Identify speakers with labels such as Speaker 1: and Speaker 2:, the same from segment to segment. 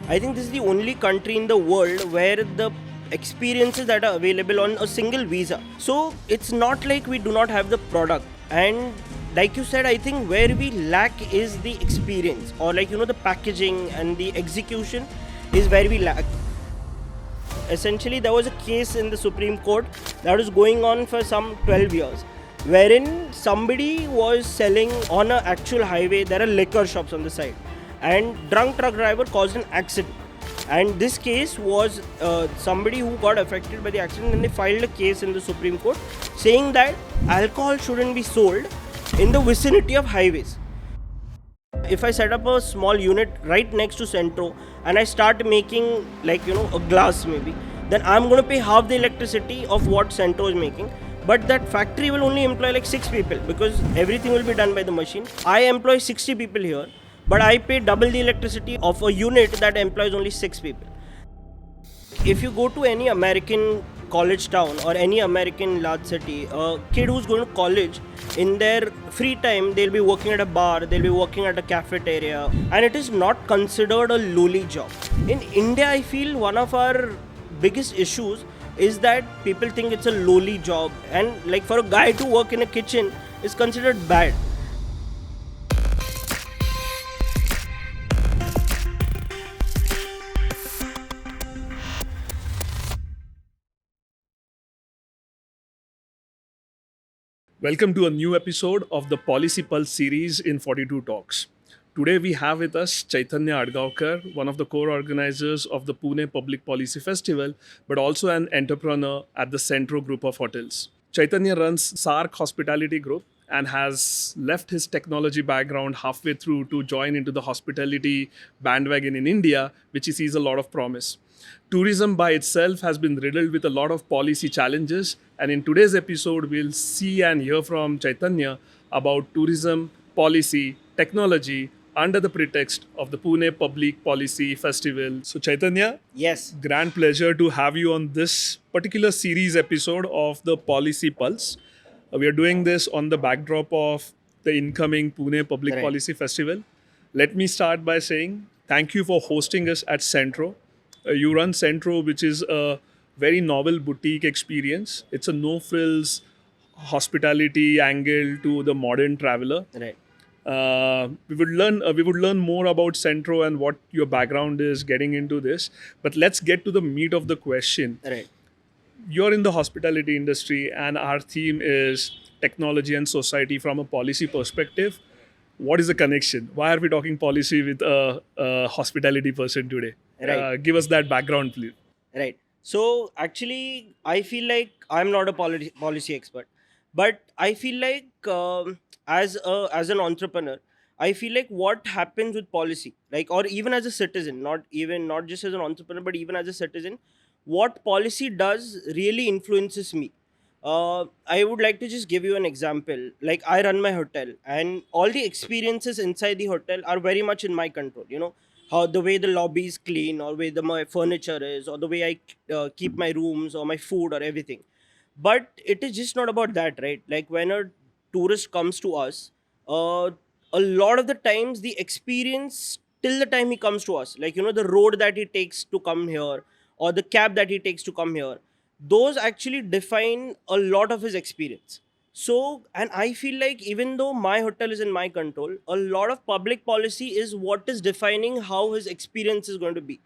Speaker 1: I think this is the only country in the world where the experiences that are available on a single visa. So it's not like we do not have the product. And like you said, I think where we lack is the experience, or the packaging and the execution is where we lack. Essentially, there was a case in the Supreme Court that was going on for some 12 years, wherein somebody was selling on an actual highway. There are liquor shops on the side, and drunk truck driver caused an accident. And this case was somebody who got affected by the accident, and they filed a case in the Supreme Court saying that alcohol shouldn't be sold in the vicinity of highways. If I set up a small unit right next to Centro and I start making a glass maybe, then I'm going to pay half the electricity of what Centro is making. But that factory will only employ like 6 people because everything will be done by the machine. I employ 60 people here, but I pay double the electricity of a unit that employs only 6 people. If you go to any American college town or any American large city, a kid who's going to college, in their free time, they'll be working at a bar, they'll be working at a cafeteria, and it is not considered a lowly job. In India, I feel one of our biggest issues is that people think it's a lowly job, and like for a guy to work in a kitchen is considered bad.
Speaker 2: Welcome to a new episode of the Policy Pulse series in 42 Talks. Today we have with us Chaitanya Adgaonkar, one of the core organizers of the Pune Public Policy Festival, but also an entrepreneur at the Centro group of hotels. Chaitanya runs SARC Hospitality Group and has left his technology background halfway through to join into the hospitality bandwagon in India, which he sees a lot of promise. Tourism by itself has been riddled with a lot of policy challenges, and in today's episode, we'll see and hear from Chaitanya about tourism, policy, technology under the pretext of the Pune Public Policy Festival. So, Chaitanya,
Speaker 1: Yes.
Speaker 2: grand pleasure to have you on this particular series episode of the Policy Pulse. We are doing this on the backdrop of the incoming Pune Public
Speaker 1: Right.
Speaker 2: Policy Festival. Let me start by saying thank you for hosting us at Centro. You run Centro, which is a very novel boutique experience. It's a no-frills hospitality angle to the modern traveler.
Speaker 1: Right.
Speaker 2: We would learn more about Centro and what your background is getting into this. But let's get to the meat of the question.
Speaker 1: Right.
Speaker 2: You're in the hospitality industry, and our theme is technology and society from a policy perspective. What is the connection? Why are we talking policy with a hospitality person today?
Speaker 1: Right.
Speaker 2: Give us that background, please.
Speaker 1: Right. So actually, I feel like I'm not a policy expert, but I feel like as an entrepreneur, I feel like what happens with policy, like or even as a citizen, not just as an entrepreneur, but even as a citizen, what policy does really influences me. I would like to just give you an example. Like I run my hotel, and all the experiences inside the hotel are very much in my control. How the way the lobby is clean, or way my furniture is, or the way I keep my rooms or my food or everything. But it is just not about that, right? Like when a tourist comes to us, uh, a lot of the times the experience till the time he comes to us, like the road that he takes to come here, or the cab that he takes to come here, those actually define a lot of his experience. So, and I feel like even though my hotel is in my control, a lot of public policy is what is defining how his experience is going to be.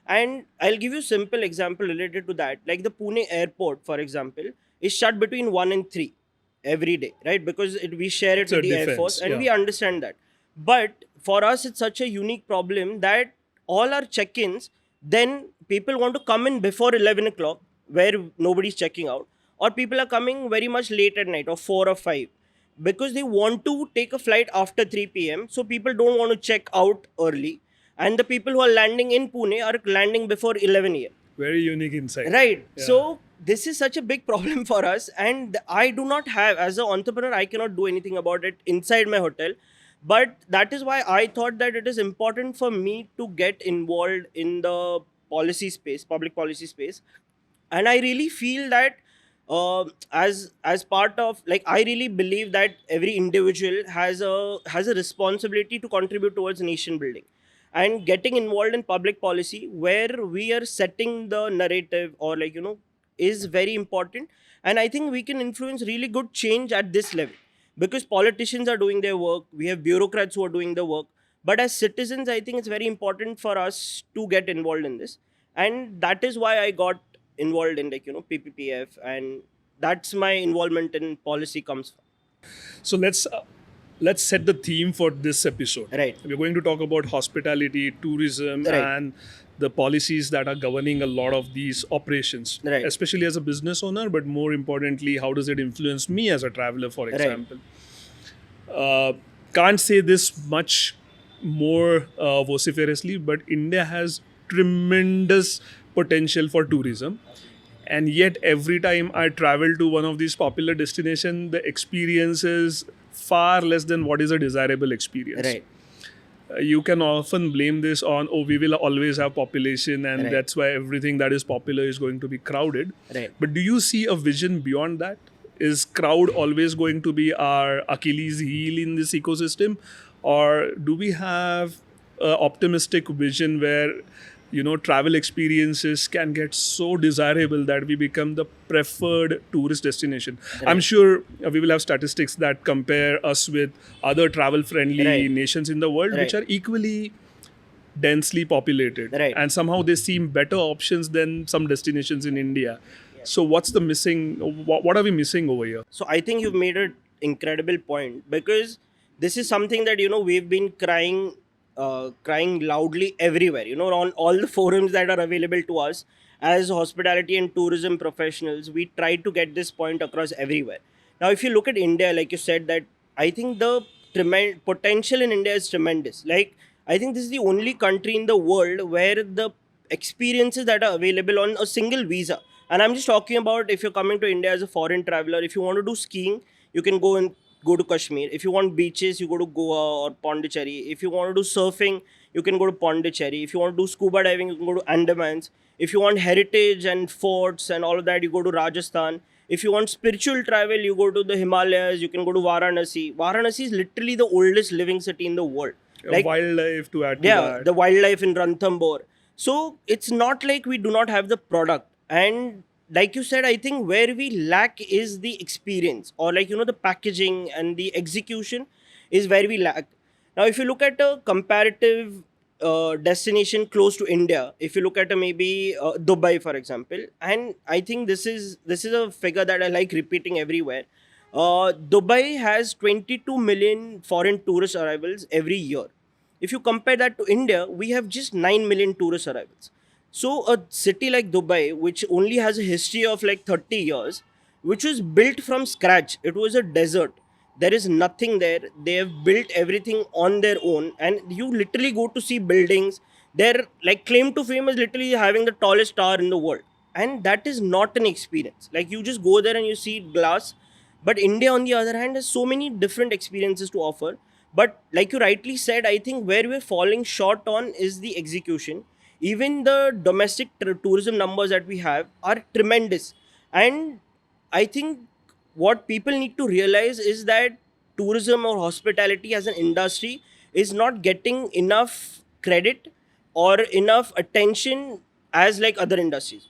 Speaker 1: And I'll give you a simple example related to that. Like the Pune airport, for example, is shut between 1 and 3 every day, right? Because we share it
Speaker 2: It's a
Speaker 1: with the Air Force,
Speaker 2: defense,
Speaker 1: and
Speaker 2: yeah.
Speaker 1: we understand that. But for us, it's such a unique problem that all our check ins, then people want to come in before 11 o'clock where nobody's checking out, or people are coming very much late at night or 4 or 5 because they want to take a flight after 3 p.m. So people don't want to check out early, and the people who are landing in Pune are landing before 11 a.m.
Speaker 2: Very unique insight.
Speaker 1: Right.
Speaker 2: Yeah.
Speaker 1: So this is such a big problem for us, and I do not have, as an entrepreneur, I cannot do anything about it inside my hotel. But that is why I thought that it is important for me to get involved in the policy space, public policy space. And I really feel that as part of, like, I really believe that every individual has a responsibility to contribute towards nation building. and getting involved in public policy where we are setting the narrative, or is very important. And I think we can influence really good change at this level, because politicians are doing their work, we have bureaucrats who are doing the work, but as citizens I think it's very important for us to get involved in this. And that is why I got involved in PPPF, and that's my involvement in policy comes from.
Speaker 2: So let's set the theme for this episode.
Speaker 1: Right.
Speaker 2: We're going to talk about hospitality, tourism,
Speaker 1: Right.
Speaker 2: and the policies that are governing a lot of these operations,
Speaker 1: Right.
Speaker 2: especially as a business owner, but more importantly, how does it influence me as a traveler, for example. Can't say this much more vociferously, but India has tremendous potential for tourism. And yet, every time I travel to one of these popular destinations, the experience is far less than what is a desirable experience.
Speaker 1: Right.
Speaker 2: You can often blame this on, oh, we will always have population, and
Speaker 1: Right.
Speaker 2: that's why everything that is popular is going to be crowded.
Speaker 1: Right.
Speaker 2: But do you see a vision beyond that? Is crowd always going to be our Achilles heel in this ecosystem? Or do we have an optimistic vision where travel experiences can get so desirable that we become the preferred tourist destination?
Speaker 1: Right.
Speaker 2: I'm sure we will have statistics that compare us with other travel friendly
Speaker 1: Right.
Speaker 2: nations in the world, which
Speaker 1: Right.
Speaker 2: are equally densely populated,
Speaker 1: Right.
Speaker 2: and somehow they seem better options than some destinations in India. So what's the missing, what are we missing over here?
Speaker 1: So I think you've made an incredible point, because this is something that we've been crying loudly everywhere. On all the forums that are available to us as hospitality and tourism professionals, we try to get this point across everywhere. Now, if you look at India, like you said, that I think the potential in India is tremendous. Like, I think this is the only country in the world where the experiences that are available on a single visa. And I'm just talking about if you're coming to India as a foreign traveler, if you want to do skiing, you can go to Kashmir. If you want beaches, you go to Goa or Pondicherry. If you want to do surfing, you can go to Pondicherry. If you want to do scuba diving, you can go to Andamans. If you want heritage and forts and all of that, you go to Rajasthan. If you want spiritual travel, you go to the Himalayas, you can go to Varanasi. Varanasi is literally the oldest living city in the world.
Speaker 2: Wildlife to add to
Speaker 1: Yeah,
Speaker 2: that.
Speaker 1: the wildlife in Ranthambore. So it's not like we do not have the product. And like you said, I think where we lack is the experience, or the packaging and the execution is where we lack. Now, if you look at a comparative destination close to India, if you look at maybe Dubai, for example, and I think this is a figure that I like repeating everywhere. Dubai has 22 million foreign tourist arrivals every year. If you compare that to India, we have just 9 million tourist arrivals. So a city like Dubai, which only has a history of like 30 years, which was built from scratch, it was a desert. There is nothing there. They have built everything on their own, and you literally go to see buildings. Their like claim to fame is literally having the tallest tower in the world, and that is not an experience. Like, you just go there and you see glass. But India, on the other hand, has so many different experiences to offer. But like you rightly said, I think where we're falling short on is the execution. Even the domestic tourism numbers that we have are tremendous. And I think what people need to realize is that tourism or hospitality as an industry is not getting enough credit or enough attention as like other industries.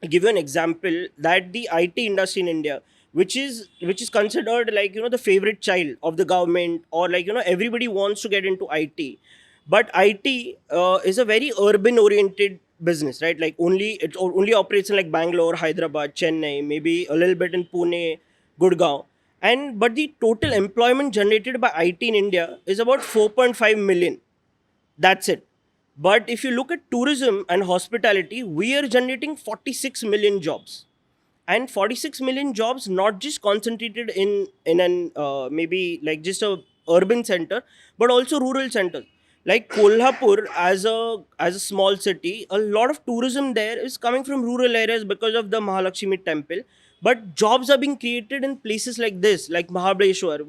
Speaker 1: I'll give you an example that the IT industry in India, which is considered like the favorite child of the government, or like everybody wants to get into IT, but IT is a very urban oriented business, right? Like, only operates in like Bangalore, Hyderabad, Chennai, maybe a little bit in Pune, Gurgaon, and but the total employment generated by IT in India is about 4.5 million. That's it. But if you look at tourism and hospitality, we are generating 46 million jobs. And 46 million jobs not just concentrated in an maybe like just a urban center, but also rural centers. Like Kolhapur, as a small city, a lot of tourism there is coming from rural areas because of the Mahalakshmi temple. But jobs are being created in places like this, like Mahabaleshwar.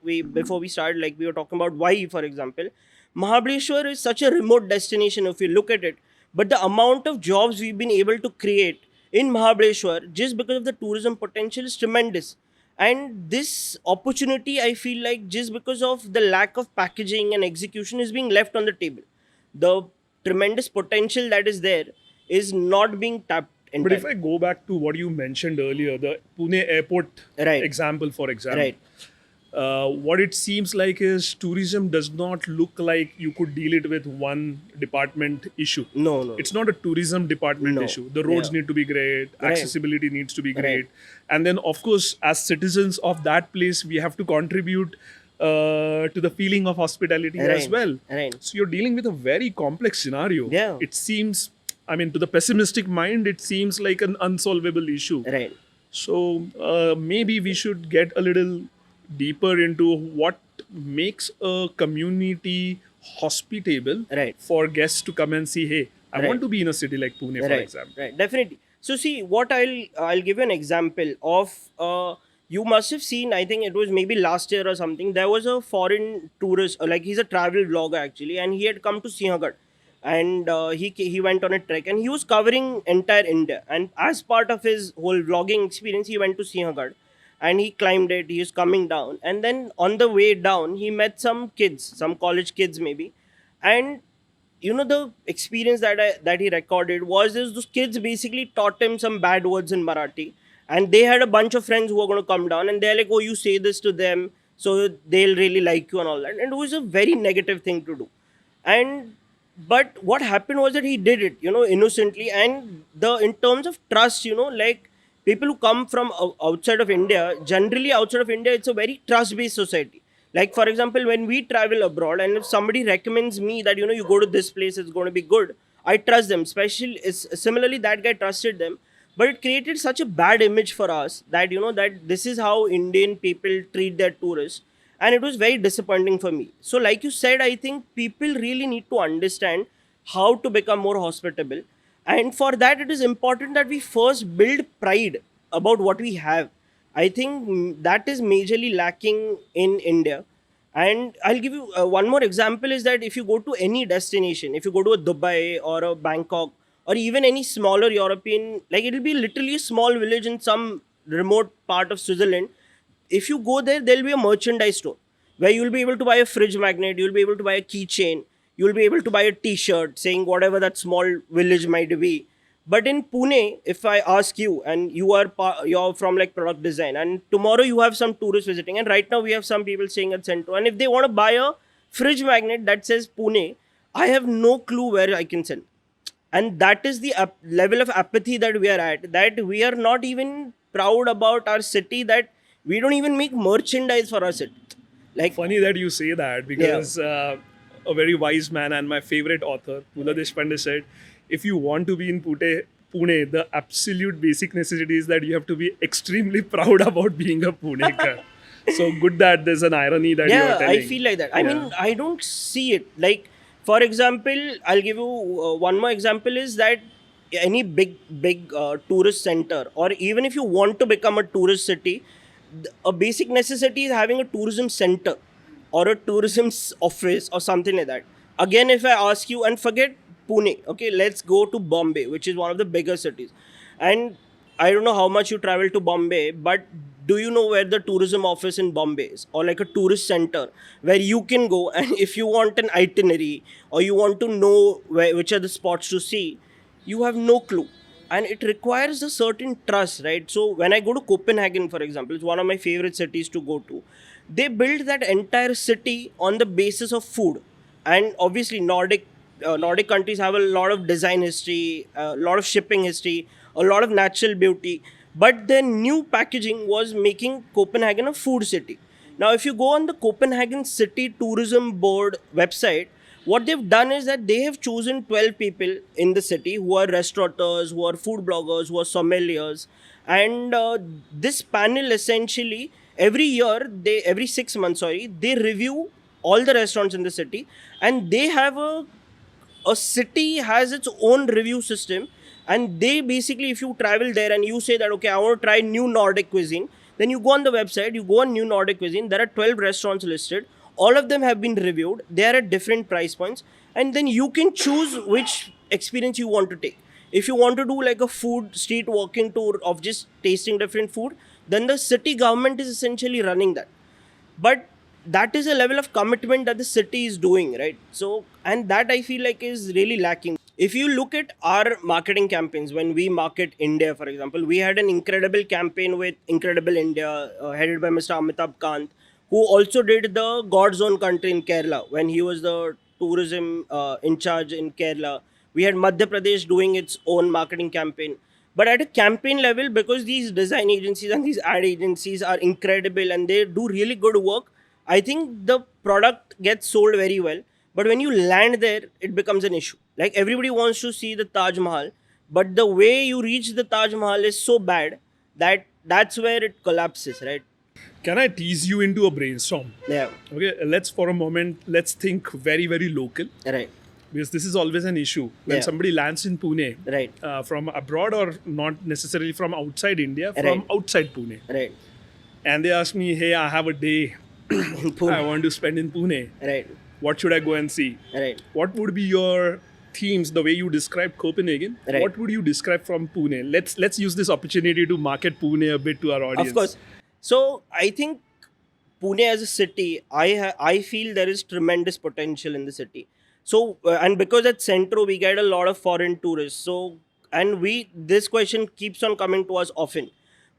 Speaker 1: We before we started, like we were talking about why, for example, Mahabaleshwar is such a remote destination if you look at it. But the amount of jobs we've been able to create in Mahabaleshwar just because of the tourism potential is tremendous. And this opportunity, I feel like, just because of the lack of packaging and execution, is being left on the table. the tremendous potential that is there is not being tapped
Speaker 2: But if
Speaker 1: entirely.
Speaker 2: I go back to what you mentioned earlier, the Pune airport
Speaker 1: Right,
Speaker 2: example, for example,
Speaker 1: right.
Speaker 2: what it seems like is tourism does not look like you could deal it with one department issue.
Speaker 1: No, no,
Speaker 2: It's not a tourism department
Speaker 1: no.
Speaker 2: issue. The
Speaker 1: Yeah.
Speaker 2: roads need to be great,
Speaker 1: Right,
Speaker 2: accessibility needs to be
Speaker 1: right,
Speaker 2: great. And then, of course, as citizens of that place, we have to contribute to the feeling of hospitality as
Speaker 1: right,
Speaker 2: well.
Speaker 1: right.
Speaker 2: So you're dealing with a very complex scenario.
Speaker 1: Yeah.
Speaker 2: It seems, I mean, to the pessimistic mind, it seems like an unsolvable issue.
Speaker 1: Right.
Speaker 2: So maybe we should get a little deeper into what makes a community hospitable
Speaker 1: Right.
Speaker 2: for guests to come and see, hey, I want
Speaker 1: Right.
Speaker 2: to be in a city like Pune, for
Speaker 1: Right,
Speaker 2: example.
Speaker 1: right, definitely. So see, what I'll give you an example of. You must have seen. I think it was maybe last year or something. There was a foreign tourist, like he's a travel vlogger actually, and he had come to Sinhagad, and he went on a trek, and he was covering entire India. And as part of his whole vlogging experience, he went to Sinhagad, and he climbed it. He was coming down, and then on the way down, he met some kids, some college kids maybe, and the experience that he recorded was this: those kids basically taught him some bad words in Marathi, and they had a bunch of friends who were going to come down, and they're like, "Oh, you say this to them, so they'll really like you and all that." And it was a very negative thing to do. And but what happened was that he did it, innocently. And the in terms of trust, like people who come from outside of India, generally outside of India, it's a very trust based society. Like for example, when we travel abroad, and if somebody recommends me that you go to this place, it's going to be good, I trust them. Especially similarly, that guy trusted them, but it created such a bad image for us that that this is how Indian people treat their tourists, and it was very disappointing for me. So like you said, I think people really need to understand how to become more hospitable, and for that it is important that we first build pride about what we have. I think that is majorly lacking in India. And I'll give you one more example is that if you go to any destination, if you go to a Dubai or a Bangkok or even any smaller European, like it'll be literally a small village in some remote part of Switzerland. If you go there, there'll be a merchandise store where you'll be able to buy a fridge magnet, you'll be able to buy a keychain, you'll be able to buy a t-shirt saying whatever that small village might be. But in Pune, if I ask you, and you're from like product design, and tomorrow you have some tourists visiting, and right now we have some people staying at Centro, and if they want to buy a fridge magnet that says Pune, I have no clue where I can send. And that is the level of apathy that we are at, that we are not even proud about our city, that we don't even make merchandise for our city. Like,
Speaker 2: Funny that you say that
Speaker 1: yeah,
Speaker 2: because a very wise man and my favorite author, Pula Deshpande, said, if you want to be in Pune, the absolute basic necessity is that you have to be extremely proud about being a Punekar. So good that there's an irony that you are
Speaker 1: yeah, I
Speaker 2: telling.
Speaker 1: feel like that. I
Speaker 2: Yeah.
Speaker 1: mean, I don't see it. Like, for example, I'll give you one more example is that any big tourist center, or even if you want to become a tourist city, a basic necessity is having a tourism center or a tourism office or something like that. Again, if I ask you, and forget Pune, okay, let's go to Bombay, which is one of the bigger cities. And I don't know how much you travel to Bombay, but do you know where the tourism office in Bombay is, or like a tourist center where you can go, and if you want an itinerary or you want to know which are the spots to see, you have no clue. And it requires a certain trust, right? So when I go to Copenhagen, for example, it's one of my favorite cities to go to. They built that entire city on the basis of food. And obviously Nordic countries have a lot of design history, a lot of shipping history, a lot of natural beauty, but their new packaging was making Copenhagen a food city. Now if you go on the Copenhagen City Tourism Board website, what they've done is that they have chosen 12 people in the city who are restaurateurs, who are food bloggers, who are sommeliers. And this panel essentially every 6 months, sorry, they review all the restaurants in the city, and they have a city has its own review system. And they basically, if you travel there and you say that, okay, I want to try new Nordic cuisine, then you go on the website, you go on new Nordic cuisine, there are 12 restaurants listed, all of them have been reviewed, they are at different price points, and then you can choose which experience you want to take. If you want to do like a food street walking tour of just tasting different food, then the city government is essentially running that. But that is a level of commitment that the city is doing, right? So, and that I feel like is really lacking. If you look at our marketing campaigns, when we market India, for example, we had an incredible campaign with Incredible India, headed by Mr. Amitabh Kant, who also did the God's Own Country in Kerala when he was the tourism in charge in Kerala. We had Madhya Pradesh doing its own marketing campaign. But at a campaign level, because these design agencies and these ad agencies are incredible and they do really good work, I think the product gets sold very well. But when you land there, it becomes an issue. Like everybody wants to see the Taj Mahal, but the way you reach the Taj Mahal is so bad that that's where it collapses, right?
Speaker 2: Can I tease you into a brainstorm?
Speaker 1: Yeah,
Speaker 2: Okay, let's for a moment, let's think very, very local.
Speaker 1: right,
Speaker 2: Because this is always an issue when
Speaker 1: Yeah.
Speaker 2: somebody lands in Pune
Speaker 1: right,
Speaker 2: from abroad or not necessarily from outside India, from
Speaker 1: Right.
Speaker 2: outside Pune.
Speaker 1: right.
Speaker 2: And they ask me, hey, I have a day
Speaker 1: In Pune.
Speaker 2: I want to spend in Pune.
Speaker 1: Right,
Speaker 2: What should I go and see?
Speaker 1: right.
Speaker 2: What would be your themes, the way you describe Copenhagen?
Speaker 1: Right.
Speaker 2: What would you describe from Pune? Let's use this opportunity to market Pune a bit to our audience.
Speaker 1: Of course. So I think Pune as a city, I feel there is tremendous potential in the city. So and because at Centro we get a lot of foreign tourists. So and we this question keeps on coming to us often.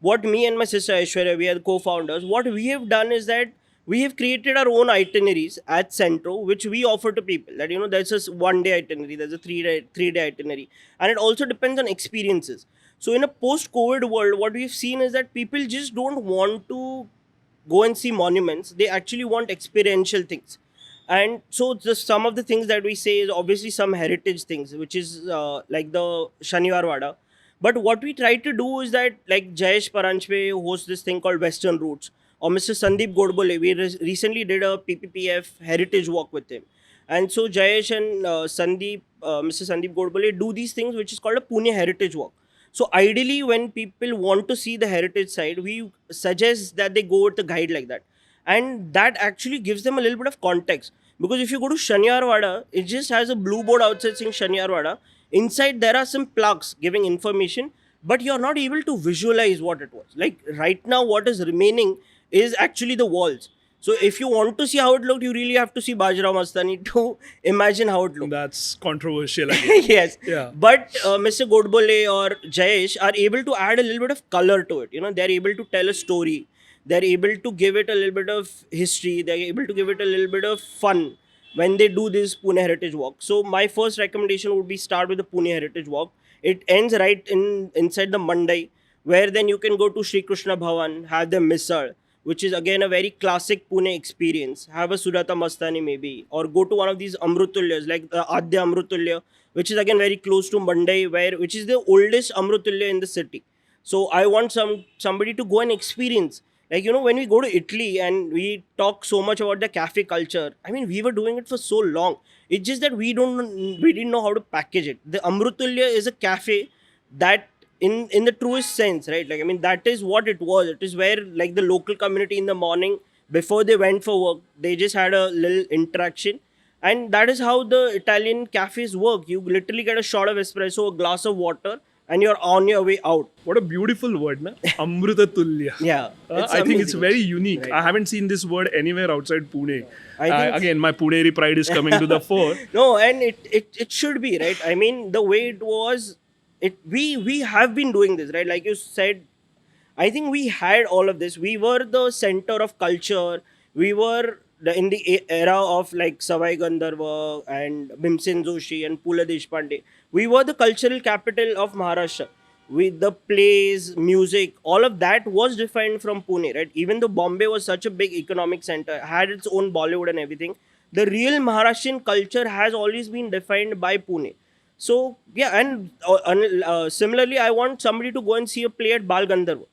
Speaker 1: What me and my sister Aishwarya, we are the co-founders. What we have done is that we have created our own itineraries at Centro, which we offer to people. That there's a 1 day itinerary, there's a 3 day itinerary, and it also depends on experiences. So in a post-COVID world, what we've seen is that people just don't want to go and see monuments. They actually want experiential things. And so just some of the things that we say is obviously some heritage things, which is like the Shaniwar Wada. But what we try to do is that, like Jayesh Paranchpe hosts this thing called Western Roots, or Mr. Sandeep Godbole, we recently did a PPPF heritage walk with him. And so Jayesh and Mr. Sandeep Godbole do these things, which is called a Pune heritage walk. So ideally, when people want to see the heritage side, we suggest that they go with a guide like that, and that actually gives them a little bit of context. Because if you go to Shaniarwada, it just has a blue board outside saying Shaniarwada. Inside there are some plaques giving information, but you're not able to visualize what it was. Like right now, what is remaining is actually the walls. So if you want to see how it looked, you really have to see Bajrao Mastani to imagine how it looked.
Speaker 2: That's controversial again.
Speaker 1: Yes.
Speaker 2: Yeah.
Speaker 1: But Mr. Godbole or Jayesh are able to add a little bit of color to it. They're able to tell a story. They're able to give it a little bit of history. They're able to give it a little bit of fun when they do this Pune Heritage Walk. So my first recommendation would be start with the Pune Heritage Walk. It ends right inside the Mandai, where then you can go to Sri Krishna Bhavan, have the Misal, which is again a very classic Pune experience. Have a Sudata Mastani maybe, or go to one of these Amrutulyas like the Adya Amrutulya, which is again very close to Mandai, which is the oldest Amrutulya in the city. So I want somebody to go and experience. Like when we go to Italy and we talk so much about the cafe culture, I mean we were doing it for so long. It's just that we didn't know how to package it. The Amrutulya is a cafe that in the truest sense, right? Like, I mean, that is what it was. It is where, like, the local community in the morning, before they went for work, they just had a little interaction. And that is how the Italian cafes work. You literally get a shot of espresso, a glass of water, and you're on your way out.
Speaker 2: What a beautiful word, na? Amruta Tulya.
Speaker 1: Yeah.
Speaker 2: I think it's very unique.
Speaker 1: Right.
Speaker 2: I haven't seen this word anywhere outside Pune.
Speaker 1: I think
Speaker 2: Again, my Puneri pride is coming to the fore.
Speaker 1: No, and it should be, right? I mean, the way it was, we have been doing this, right? Like you said, I think we had all of this. We were the center of culture. We were in the era of like Savai Gandharva and Bhimsen Joshi and Pula Deshpande. We were the cultural capital of Maharashtra. With the plays, music, all of that was defined from Pune, right? Even though Bombay was such a big economic center, had its own Bollywood and everything, the real Maharashtrian culture has always been defined by Pune. So yeah, and similarly, I want somebody to go and see a play at Bal Gandharva.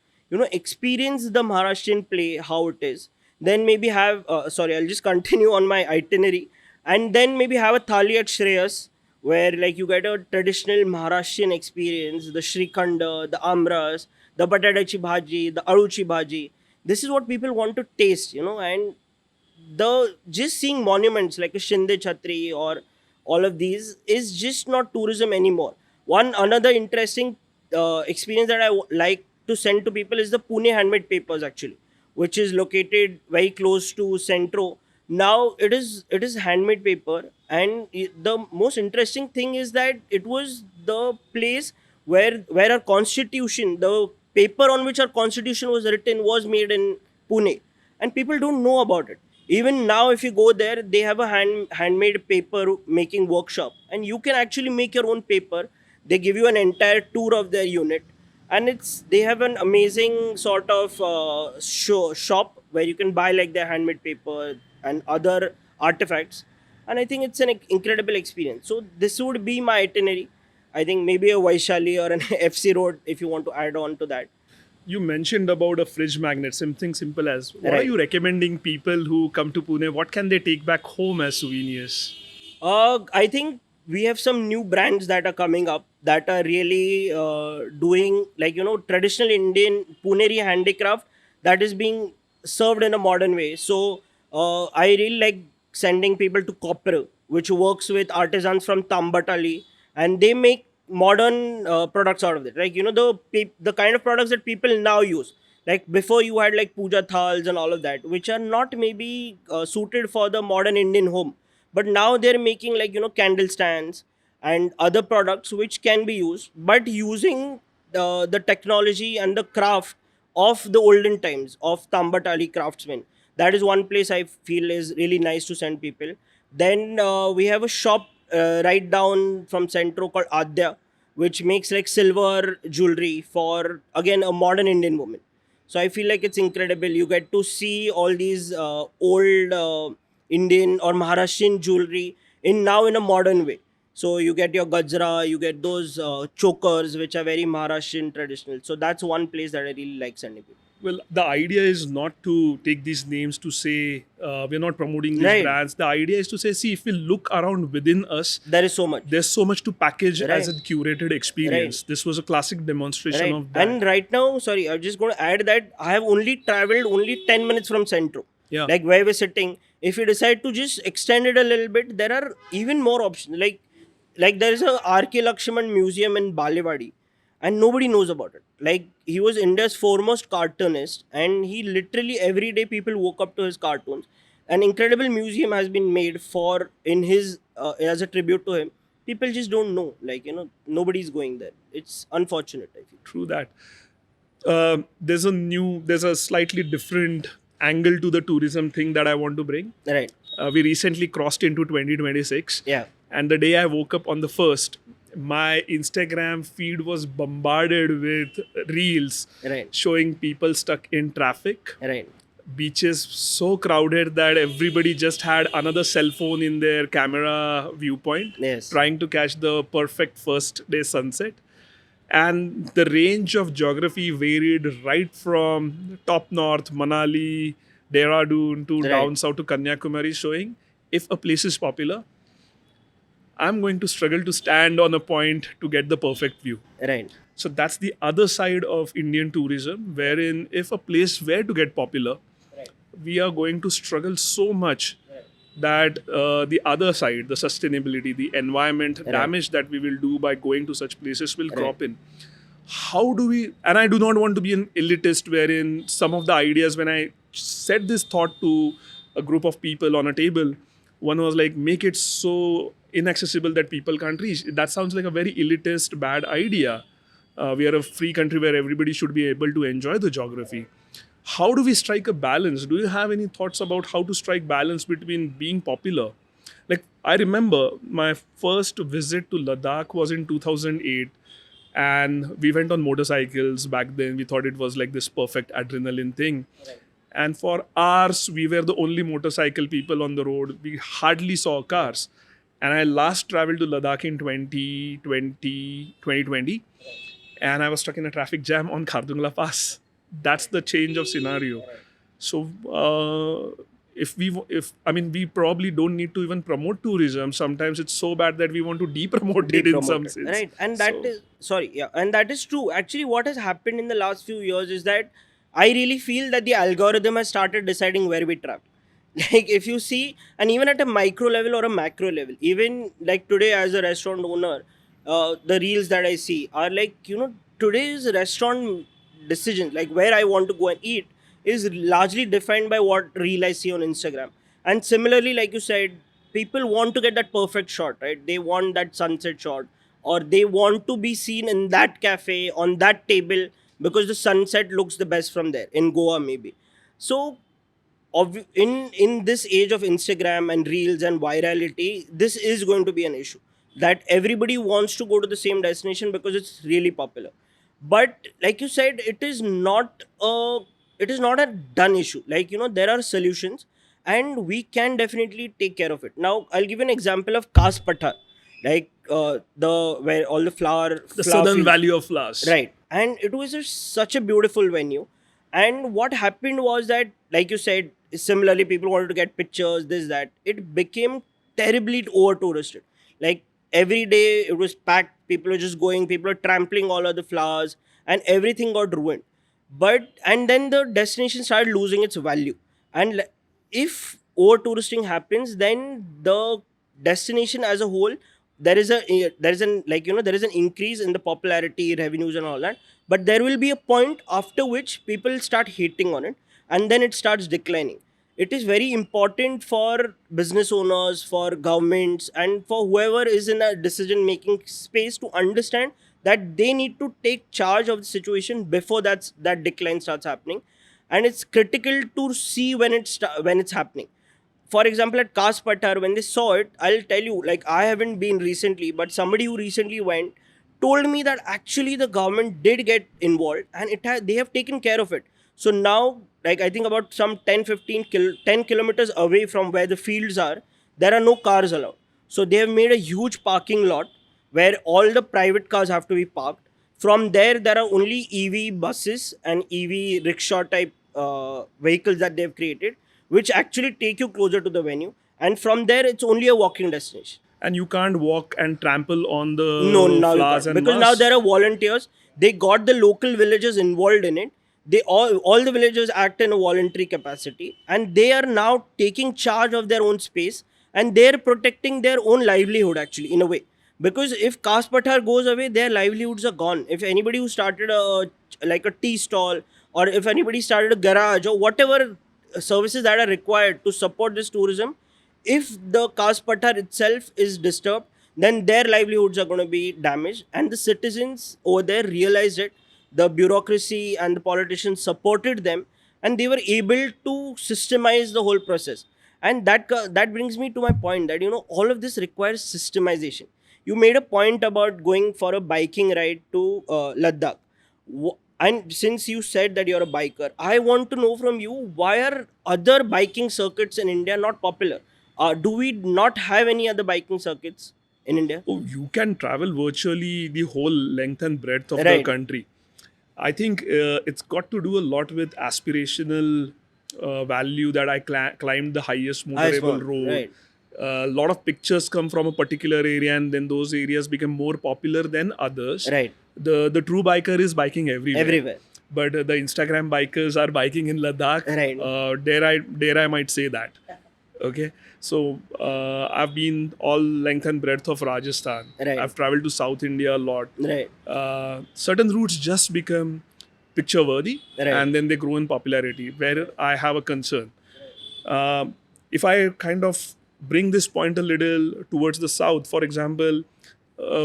Speaker 1: Experience the Maharashtrian play, how it is. Then maybe have, sorry, I'll just continue on my itinerary. And then maybe have a thali at Shreyas, where like you get a traditional Maharashtrian experience, the Shrikhanda, the Amras, the Batatachi Bhaji, the Aruchi Bhaji. This is what people want to taste, and the just seeing monuments like a Shinde Chhatri or all of these is just not tourism anymore. Another interesting experience that I like to send to people is the Pune handmade papers actually. which is located very close to Centro. Now it is handmade paper, and the most interesting thing is that it was the place where our constitution, the paper on which our constitution was written, was made in Pune, and people don't know about it. Even now, if you go there, they have a handmade paper making workshop, and you can actually make your own paper. They give you an entire tour of their unit, and they have an amazing sort of shop where you can buy like their handmade paper and other artifacts. And I think it's an incredible experience. So this would be my itinerary. I think maybe a Vaishali or an FC road if you want to add on to that.
Speaker 2: You mentioned about a fridge magnet, something simple as what are
Speaker 1: Right.
Speaker 2: you recommending people who come to Pune? What can they take back home as souvenirs?
Speaker 1: I think we have some new brands that are coming up that are really doing, like, traditional Indian Puneri handicraft that is being served in a modern way. So I really like sending people to Copper, which works with artisans from Tambatali, and they make modern products out of it. Like, the kind of products that people now use. Like before, you had like puja thals and all of that, which are not maybe suited for the modern Indian home, but now they're making, like, candle stands and other products which can be used, but using the technology and the craft of the olden times of Tambatali craftsmen. That is one place I feel is really nice to send people. Then we have a shop right down from Centro called Adya, which makes like silver jewelry for, again, a modern Indian woman. So I feel like it's incredible. You get to see all these old Indian or Maharashtrian jewelry in a modern way. So you get your gajra, you get those chokers, which are very Maharashtrian traditional. So that's one place that I really like sending people.
Speaker 2: Well, the idea is not to take these names to say we're not promoting these
Speaker 1: Right.
Speaker 2: brands. The idea is to say, see, if we look around within us,
Speaker 1: There is so much.
Speaker 2: there's so much to package as a
Speaker 1: Right.
Speaker 2: curated experience. This was a classic demonstration
Speaker 1: Right.
Speaker 2: of that.
Speaker 1: And right now, sorry, I'm just going to add that I have only traveled only 10 minutes from Centro.
Speaker 2: Yeah.
Speaker 1: Like where we're sitting. If you decide to just extend it a little bit, there are even more options. Like there is a R.K. Lakshman museum in Balewadi, and nobody knows about it. Like, he was India's foremost cartoonist, and he literally every day people woke up to his cartoons. An incredible museum has been made for in his as a tribute to him. People just don't know. Like, nobody's going there. It's unfortunate, I feel.
Speaker 2: True that. There's a slightly different angle to the tourism thing that I want to bring.
Speaker 1: Right.
Speaker 2: We recently crossed into 2026.
Speaker 1: Yeah.
Speaker 2: And the day I woke up on the 1st, my Instagram feed was bombarded with reels
Speaker 1: Right.
Speaker 2: showing people stuck in traffic,
Speaker 1: Right.
Speaker 2: beaches so crowded that everybody just had another cell phone in their camera viewpoint,
Speaker 1: Yes.
Speaker 2: trying to catch the perfect first day sunset. And the range of geography varied right from top north, Manali, Dehradun, to
Speaker 1: Right.
Speaker 2: down south to Kanyakumari, showing if a place is popular, I'm going to struggle to stand on a point to get the perfect view.
Speaker 1: Right.
Speaker 2: So that's the other side of Indian tourism, wherein if a place were to get popular,
Speaker 1: Right.
Speaker 2: we are going to struggle so much that the other side, the sustainability, the environment
Speaker 1: Right.
Speaker 2: damage that we will do by going to such places will
Speaker 1: Right.
Speaker 2: crop in. How do we, and I do not want to be an elitist wherein some of the ideas, when I said this thought to a group of people on a table, one was like, make it so inaccessible that people can't reach. That sounds like a very elitist, bad idea. We are a free country where everybody should be able to enjoy the geography. How do we strike a balance? Do you have any thoughts about how to strike balance between being popular? Like, I remember my first visit to Ladakh was in 2008, and we went on motorcycles back then. We thought it was like this perfect adrenaline thing.
Speaker 1: Right.
Speaker 2: And for hours, we were the only motorcycle people on the road. We hardly saw cars. And I last traveled to Ladakh in 2020, and I was stuck in a traffic jam on Khardungla Pass. That's the change of scenario. So, we probably don't need to even promote tourism. Sometimes it's so bad that we want to de-promote it in some
Speaker 1: Promoted.
Speaker 2: sense.
Speaker 1: Right. And that
Speaker 2: So-
Speaker 1: is sorry, yeah, and that is true. Actually, what has happened in the last few years is that I really feel that the algorithm has started deciding where we travel. Like, if you see, and even at a micro level or a macro level, even like today as a restaurant owner, the reels that I see are like, today's restaurant decisions, like where I want to go and eat, is largely defined by what reel I see on Instagram. And similarly, like you said, people want to get that perfect shot, right? They want that sunset shot, or they want to be seen in that cafe on that table because the sunset looks the best from there in Goa, maybe. So in this age of Instagram and reels and virality, this is going to be an issue, that everybody wants to go to the same destination because it's really popular. But like you said, it is not a done issue. Like, there are solutions, and we can definitely take care of it. Now I'll give you an example of Pathar, like the where all the
Speaker 2: The
Speaker 1: flower
Speaker 2: Southern
Speaker 1: fields.
Speaker 2: Valley of Flowers.
Speaker 1: Right. And it was such a beautiful venue. And what happened was that, like you said, similarly, people wanted to get pictures, this, that. It became terribly over touristed. Like, every day it was packed. People were just going, people were trampling all of the flowers, and everything got ruined. And then the destination started losing its value. And if over touristing happens, then the destination as a whole, there is an increase in the popularity, revenues, and all that. But there will be a point after which people start hating on it, and then it starts declining. It is very important for business owners, for governments, and for whoever is in a decision making space to understand that they need to take charge of the situation before that decline starts happening. And it's critical to see when it's happening. For example, at Pathar, when they saw it, I'll tell you, like, I haven't been recently, but somebody who recently went told me that actually the government did get involved, and they have taken care of it. So now, like, I think about some 10 kilometers away from where the fields are, there are no cars allowed. So they have made a huge parking lot where all the private cars have to be parked. From there are only EV buses and EV rickshaw type vehicles that they've created, which actually take you closer to the venue. And from there, it's only a walking destination.
Speaker 2: And you can't walk and trample on
Speaker 1: No,
Speaker 2: the
Speaker 1: now you
Speaker 2: flowers
Speaker 1: can't,
Speaker 2: and
Speaker 1: because now
Speaker 2: moss.
Speaker 1: there are volunteers. They got the local villagers involved in it. They all the villagers act in a voluntary capacity, and they are now taking charge of their own space, and they're protecting their own livelihood actually, in a way. Because if Pathar goes away, their livelihoods are gone. If anybody who started a tea stall, or if anybody started a garage, or whatever services that are required to support this tourism, if the Pathar itself is disturbed, then their livelihoods are going to be damaged. And the citizens over there realized it. The bureaucracy and the politicians supported them, and they were able to systemize the whole process. And that brings me to my point that, all of this requires systemization. You made a point about going for a biking ride to Ladakh. And since you said that you're a biker, I want to know from you, why are other biking circuits in India not popular? Do we not have any other biking circuits in India?
Speaker 2: Oh, you can travel virtually the whole length and breadth of the
Speaker 1: Right.
Speaker 2: country. I think it's got to do a lot with aspirational value that I climbed the highest motorable road.
Speaker 1: Right.
Speaker 2: A lot of pictures come from a particular area, and then those areas become more popular than others.
Speaker 1: Right.
Speaker 2: The true biker is biking everywhere.
Speaker 1: Everywhere.
Speaker 2: But the Instagram bikers are biking in Ladakh.
Speaker 1: Right.
Speaker 2: Dare I might say that. Okay. So I've been all length and breadth of Rajasthan.
Speaker 1: Right.
Speaker 2: I've traveled to South India a lot.
Speaker 1: Right.
Speaker 2: Certain routes just become picture worthy,
Speaker 1: Right.
Speaker 2: and then they grow in popularity, where I have a concern. If I kind of bring this point a little towards the south, for example,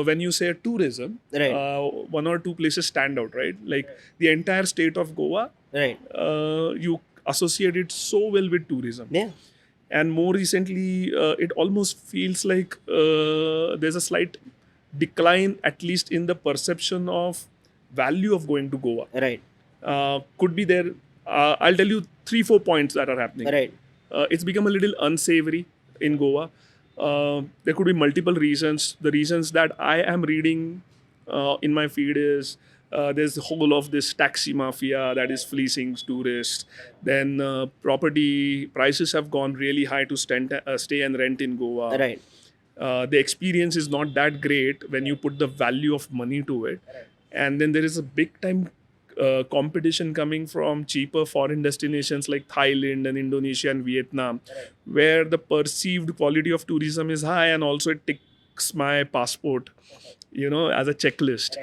Speaker 2: when you say tourism,
Speaker 1: Right.
Speaker 2: one or two places stand out, right? Like the entire state of Goa,
Speaker 1: Right.
Speaker 2: you associate it so well with tourism.
Speaker 1: Yeah.
Speaker 2: And more recently, it almost feels like there's a slight decline, at least in the perception of value of going to Goa.
Speaker 1: Right.
Speaker 2: Could be there. I'll tell you 3-4 points that are happening.
Speaker 1: Right.
Speaker 2: It's become a little unsavory in Goa. There could be multiple reasons. The reasons that I am reading in my feed is there's the whole of this taxi mafia that is fleecing tourists. Then property prices have gone really high to stay and rent in Goa.
Speaker 1: Right.
Speaker 2: The experience is not that great when you put the value of money to it. And then there is a big time competition coming from cheaper foreign destinations like Thailand and Indonesia and Vietnam, where the perceived quality of tourism is high, and also it ticks my passport, as a checklist.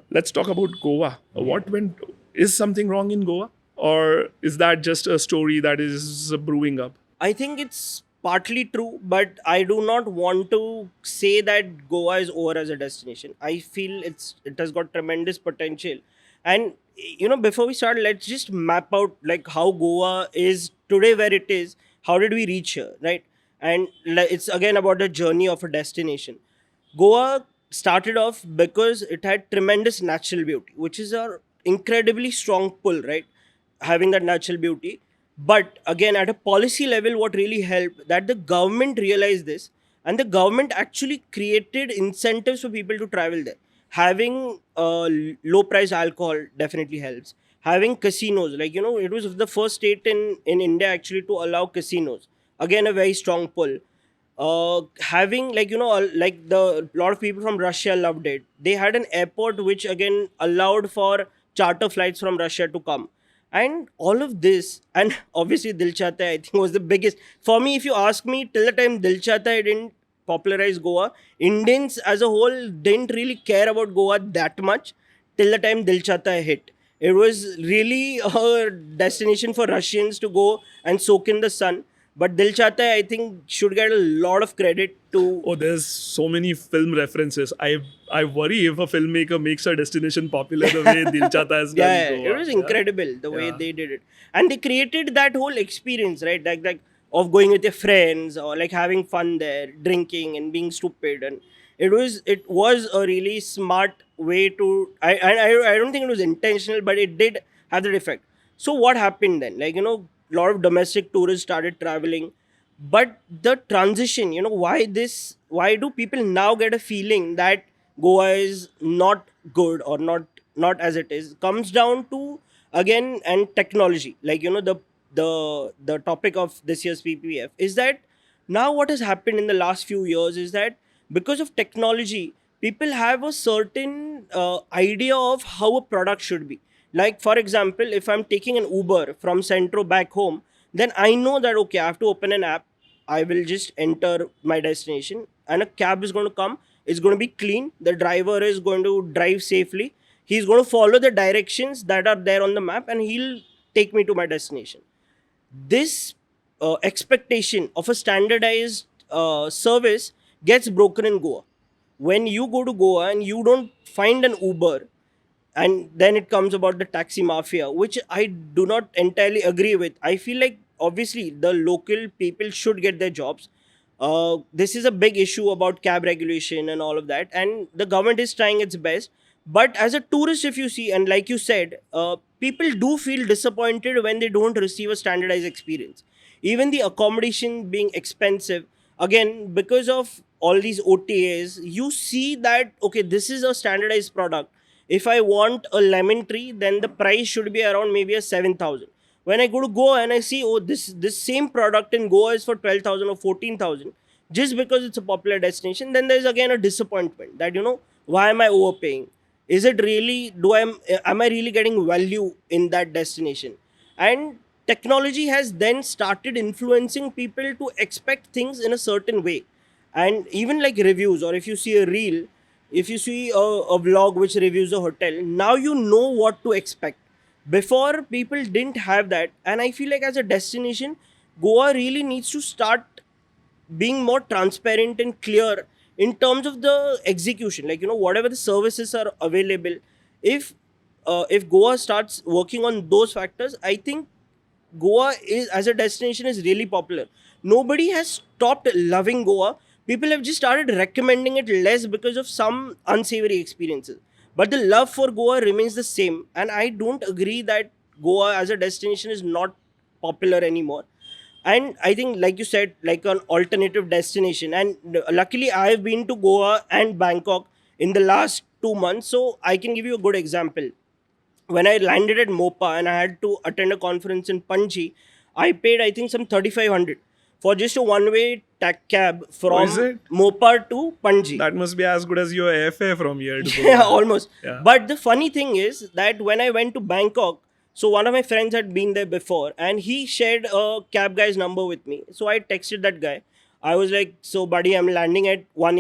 Speaker 2: Let's talk about Goa. What went? Is something wrong in Goa, or is that just a story that is brewing up?
Speaker 1: I think it's partly true, but I do not want to say that Goa is over as a destination. I feel it has got tremendous potential. And before we start, let's just map out like how Goa is today where it is. How did we reach here, right? And it's again about the journey of a destination. Goa started off because it had tremendous natural beauty, which is a incredibly strong pull, right? Having that natural beauty. But again, at a policy level, what really helped that the government realized this, and the government actually created incentives for people to travel there. Having low price alcohol definitely helps. Having casinos, like it was the first state in India actually to allow casinos. Again, a very strong pull. Having like the lot of people from Russia loved it. They had an airport which again allowed for charter flights from Russia to come, and all of this, and obviously Dil Chahta Hai, I think was the biggest for me. If you ask me, till the time Dil Chahta Hai didn't popularize Goa, Indians as a whole didn't really care about Goa that much till the time Dil Chahta Hai hit. It was really a destination for Russians to go and soak in the sun. But Dil Chahta Hai, I think, should get a lot of credit to.
Speaker 2: Oh, there's so many film references. I worry if a filmmaker makes a destination popular the way Dil Chahta has done.
Speaker 1: Yeah,
Speaker 2: Goa.
Speaker 1: it was incredible the way
Speaker 2: Yeah.
Speaker 1: they did it, and they created that whole experience, right? Like of going with your friends or like having fun there, drinking and being stupid, and it was a really smart way to. I don't think it was intentional, but it did have that effect. So what happened then? Like a lot of domestic tourists started traveling, but the transition, why do people now get a feeling that Goa is not good or not as it is, comes down to again and technology. Like the topic of this year's PPF is that now what has happened in the last few years is that because of technology, people have a certain idea of how a product should be. Like for example, if I'm taking an Uber from Centro back home, then I know that okay, I have to open an app. I will just enter my destination and a cab is going to come. It's going to be clean. The driver is going to drive safely. He's going to follow the directions that are there on the map and he'll take me to my destination. This expectation of a standardized service gets broken in Goa. When you go to Goa and you don't find an Uber, and then it comes about the taxi mafia, which I do not entirely agree with. I feel like obviously the local people should get their jobs. This is a big issue about cab regulation and all of that, and the government is trying its best. But as a tourist, if you see, and like you said, people do feel disappointed when they don't receive a standardized experience. Even the accommodation being expensive, again because of all these OTAs, you see that okay, this is a standardized product. If I want a lemon tree, then the price should be around maybe a 7,000. When I go to Goa and I see, oh, this same product in Goa is for 12,000 or 14,000, just because it's a popular destination, then there's again a disappointment that why am I overpaying? Is it really? Am I really getting value in that destination? And technology has then started influencing people to expect things in a certain way, and even like reviews, or if you see a reel, if you see a vlog which reviews a hotel, now you know what to expect. Before, people didn't have that, and I feel like as a destination, Goa really needs to start being more transparent and clear in terms of the execution. Like whatever the services are available, if Goa starts working on those factors, I think Goa is as a destination is really popular. Nobody has stopped loving Goa. People have just started recommending it less because of some unsavory experiences. But the love for Goa remains the same. And I don't agree that Goa as a destination is not popular anymore. And I think, like you said, like an alternative destination. And luckily, I have been to Goa and Bangkok in the last 2 months. So I can give you a good example. When I landed at Mopa and I had to attend a conference in Panji, I paid I think some 3,500 for just a one-way cab
Speaker 2: Oh, is
Speaker 1: from
Speaker 2: it?
Speaker 1: Mopa to Panji.
Speaker 2: That must be as good as your airfare from here to Goa.
Speaker 1: Yeah, almost.
Speaker 2: Yeah.
Speaker 1: But the funny thing is that when I went to Bangkok, so one of my friends had been there before and he shared a cab guy's number with me. So I texted that guy. I was like, so buddy, I'm landing at 1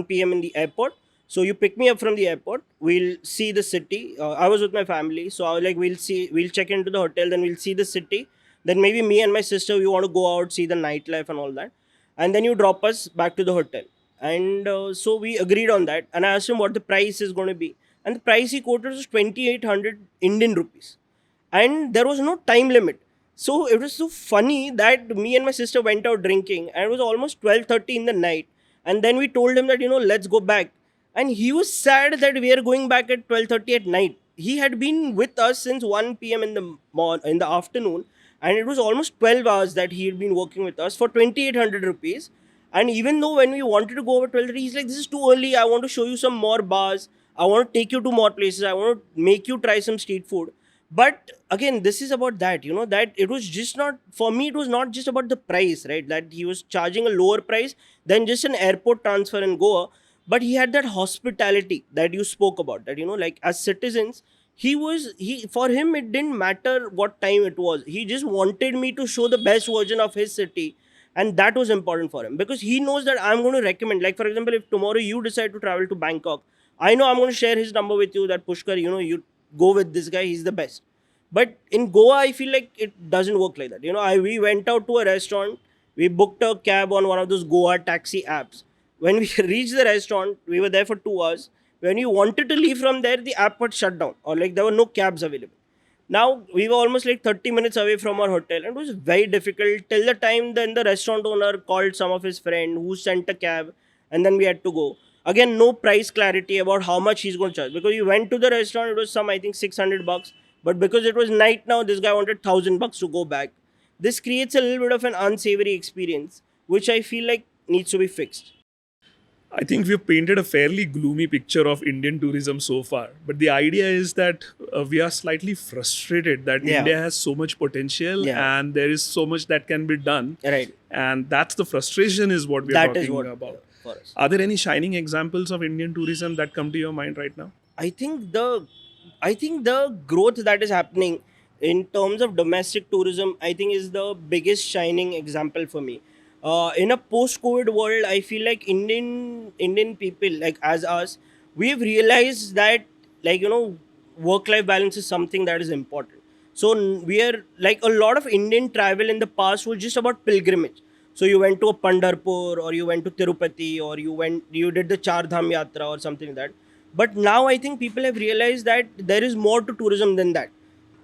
Speaker 1: p.m. in the airport. So you pick me up from the airport. We'll see the city. I was with my family, so I was like, we'll check into the hotel, then we'll see the city. Then maybe me and my sister, we want to go out, see the nightlife and all that, and then you drop us back to the hotel. And so we agreed on that. And I asked him what the price is going to be, and the price he quoted was 2,800 Indian rupees, and there was no time limit. So it was so funny that me and my sister went out drinking, and it was almost 12:30 in the night. And then we told him that, let's go back. And he was sad that we are going back at 12:30 at night. He had been with us since 1 p.m. In the afternoon, and it was almost 12 hours that he had been working with us for 2,800 rupees. And even though when we wanted to go over 12:30, he's like, "This is too early. I want to show you some more bars. I want to take you to more places. I want to make you try some street food." But again, this is about that, that it was just not, for me, it was not just about the price, right? That he was charging a lower price than just an airport transfer in Goa. But he had that hospitality that you spoke about, that, like as citizens, he for him, it didn't matter what time it was. He just wanted me to show the best version of his city. And that was important for him, because he knows that I'm going to recommend, like, for example, if tomorrow you decide to travel to Bangkok, I know I'm going to share his number with you, that Pushkar, you go with this guy, he's the best. But in Goa, I feel like it doesn't work like that. We went out to a restaurant, we booked a cab on one of those Goa taxi apps. When we reached the restaurant, we were there for 2 hours. When we wanted to leave from there, the app was shut down, or like there were no cabs available. Now we were almost like 30 minutes away from our hotel, and it was very difficult till the time then the restaurant owner called some of his friend who sent a cab, and then we had to go. Again, no price clarity about how much he's going to charge, because we went to the restaurant, it was some, I think, 600 bucks, but because it was night now, this guy wanted 1,000 bucks to go back. This creates a little bit of an unsavory experience, which I feel like needs to be fixed.
Speaker 2: I think we've painted a fairly gloomy picture of Indian tourism so far. But the idea is that we are slightly frustrated that
Speaker 1: Yeah.
Speaker 2: India has so much potential
Speaker 1: Yeah.
Speaker 2: and there is so much that can be done.
Speaker 1: Right.
Speaker 2: And that's the frustration is what we're
Speaker 1: That is
Speaker 2: talking
Speaker 1: what
Speaker 2: about.
Speaker 1: for us.
Speaker 2: Are there any shining examples of Indian tourism that come to your mind right now?
Speaker 1: I think the growth that is happening in terms of domestic tourism, I think, is the biggest shining example for me. In a post-COVID world, I feel like Indian people, like as us, we've realized that, like, work-life balance is something that is important. So we are like, a lot of Indian travel in the past was just about pilgrimage. So you went to a Pandharpur, or you went to Tirupati, or you did the Char Dham Yatra or something like that. But now I think people have realized that there is more to tourism than that.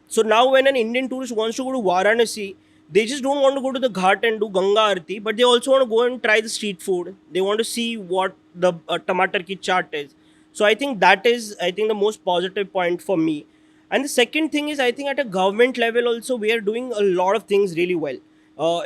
Speaker 1: So now when an Indian tourist wants to go to Varanasi, they just don't want to go to the Ghat and do Ganga Aarti, but they also want to go and try the street food. They want to see what the tomato ki chaat is. So I think that is, I think, the most positive point for me. And the second thing is, I think at a government level also, we are doing a lot of things really well.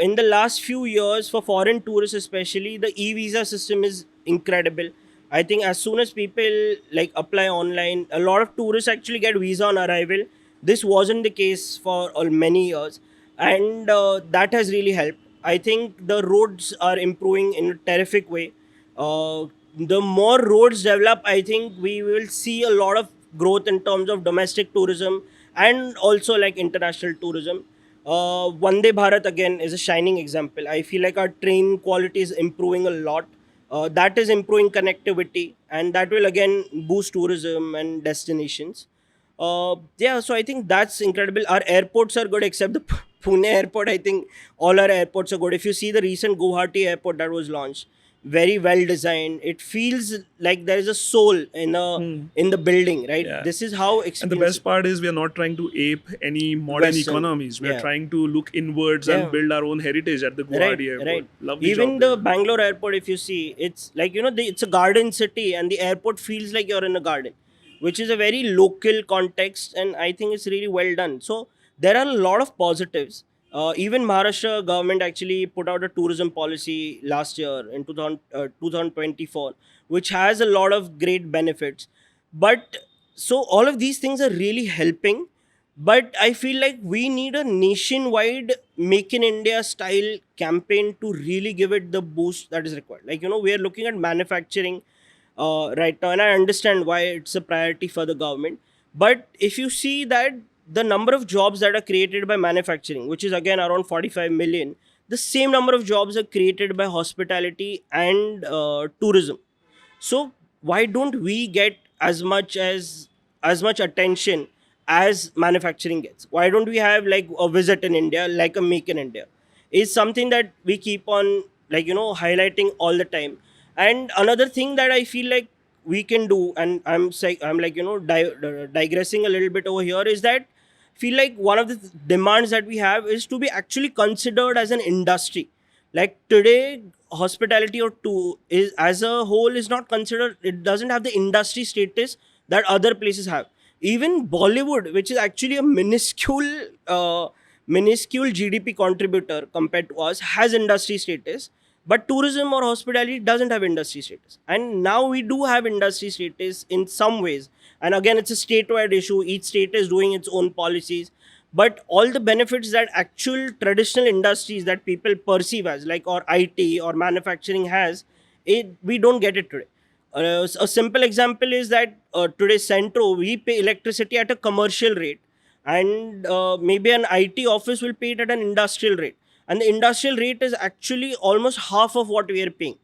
Speaker 1: In the last few years, for foreign tourists especially, the e-visa system is incredible. I think as soon as people like apply online, a lot of tourists actually get visa on arrival. This wasn't the case for many years, and that has really helped. I think the roads are improving in a terrific way. The more roads develop, I think we will see a lot of growth in terms of domestic tourism and also like international tourism. Vande Bharat again is a shining example. I feel like our train quality is improving a lot. That is improving connectivity, and that will again boost tourism and destinations. Yeah, so I think that's incredible. Our airports are good, except the Pune airport. I think all our airports are good. If you see the recent Guwahati airport that was launched, very well designed. It feels like there is a soul in the building, right?
Speaker 2: Yeah.
Speaker 1: This is how
Speaker 2: And the
Speaker 1: experience.
Speaker 2: best part is we are not trying to ape any modern
Speaker 1: Western,
Speaker 2: economies. We are
Speaker 1: yeah.
Speaker 2: trying to look inwards
Speaker 1: Yeah.
Speaker 2: and build our own heritage at the
Speaker 1: Right,
Speaker 2: Guwahati airport.
Speaker 1: right.
Speaker 2: Lovely
Speaker 1: Even
Speaker 2: job
Speaker 1: the
Speaker 2: there.
Speaker 1: Bangalore airport, if you see, it's like, it's a garden city, and the airport feels like you're in a garden, which is a very local context, and I think it's really well done. So there are a lot of positives. Even Maharashtra government actually put out a tourism policy last year in 2024, which has a lot of great benefits. But so all of these things are really helping, but I feel like we need a nationwide Make in India style campaign to really give it the boost that is required. Like, we are looking at manufacturing right now, and I understand why it's a priority for the government. But if you see that the number of jobs that are created by manufacturing, which is again around 45 million, the same number of jobs are created by hospitality and tourism. So why don't we get as much attention as manufacturing gets? Why don't we have like a visit in India, like a make in India? Is something that we keep on like highlighting all the time. And another thing that I feel like we can do, and I'm like digressing a little bit over here, is that feel like one of the demands that we have is to be actually considered as an industry. Like today, hospitality or two is as a whole is not considered. It doesn't have the industry status that other places have. Even Bollywood, which is actually a minuscule GDP contributor compared to us, has industry status. But tourism or hospitality doesn't have industry status. And now we do have industry status in some ways. And again, it's a statewide issue. Each state is doing its own policies. But all the benefits that actual traditional industries that people perceive as, like or IT or manufacturing has, we don't get it today. A simple example is that today Centro, we pay electricity at a commercial rate, and maybe an IT office will pay it at an industrial rate, and the industrial rate is actually almost half of what we are paying.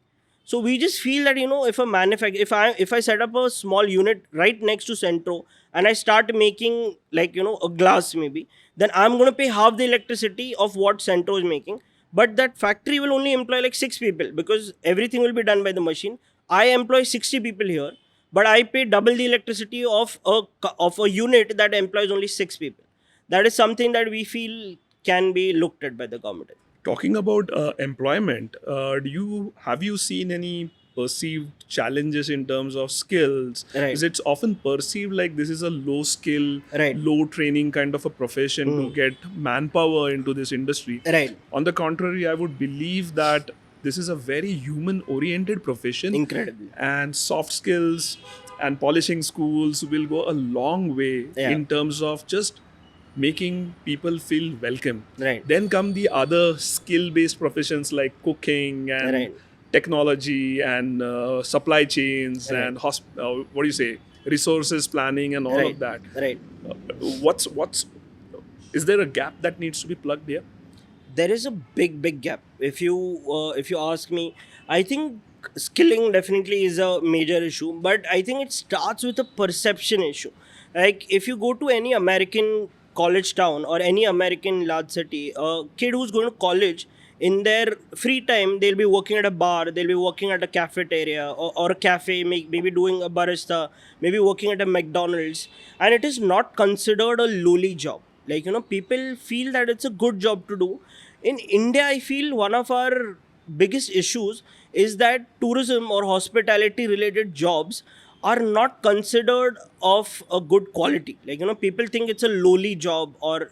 Speaker 1: So we just feel that if a if I set up a small unit right next to Centro and I start making like a glass maybe, then I'm going to pay half the electricity of what Centro is making. But that factory will only employ like 6 people because everything will be done by the machine. I employ 60 people here, but I pay double the electricity of a unit that employs only 6 people. That is something that we feel can be looked at by the government.
Speaker 2: Talking about employment, have you seen any perceived challenges in terms of skills?
Speaker 1: Right.
Speaker 2: Because it's often perceived like this is a low skill,
Speaker 1: Right.
Speaker 2: low training kind of a profession to get manpower into this industry.
Speaker 1: Right.
Speaker 2: On the contrary, I would believe that this is a very human oriented profession.
Speaker 1: Incredibly.
Speaker 2: And soft skills and polishing schools will go a long way
Speaker 1: Yeah.
Speaker 2: in terms of just making people feel welcome.
Speaker 1: Right.
Speaker 2: Then come the other skill-based professions like cooking and
Speaker 1: Right.
Speaker 2: technology and supply chains
Speaker 1: Right.
Speaker 2: and what do you say, resources planning and all
Speaker 1: Right.
Speaker 2: of that.
Speaker 1: Right.
Speaker 2: What's is there a gap that needs to be plugged here?
Speaker 1: There is a big gap. If you ask me, I think skilling definitely is a major issue, but I think it starts with a perception issue. Like if you go to any American college town or any American large city, a kid who's going to college, in their free time they'll be working at a bar, they'll be working at a cafeteria or a cafe, maybe doing a barista, maybe working at a McDonald's, and it is not considered a lowly job. Like people feel that it's a good job to do. In India, I feel one of our biggest issues is that tourism or hospitality related jobs are not considered of a good quality. Like people think it's a lowly job, or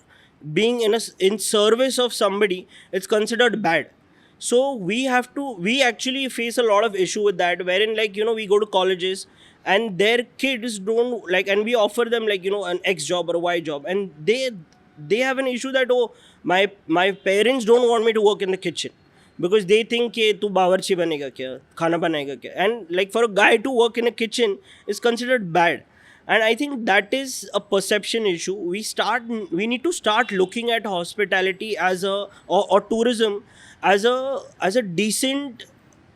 Speaker 1: being in service of somebody, it's considered bad. So we actually face a lot of issue with that, wherein like we go to colleges and their kids don't like, and we offer them like an X job or a Y job, and they have an issue that, oh, my parents don't want me to work in the kitchen because they think कि तू बावर्ची बनेगा क्या, खाना बनाएगा क्या, and like for a guy to work in a kitchen is considered bad. And I think that is a perception issue. We need to start looking at hospitality as or tourism as a decent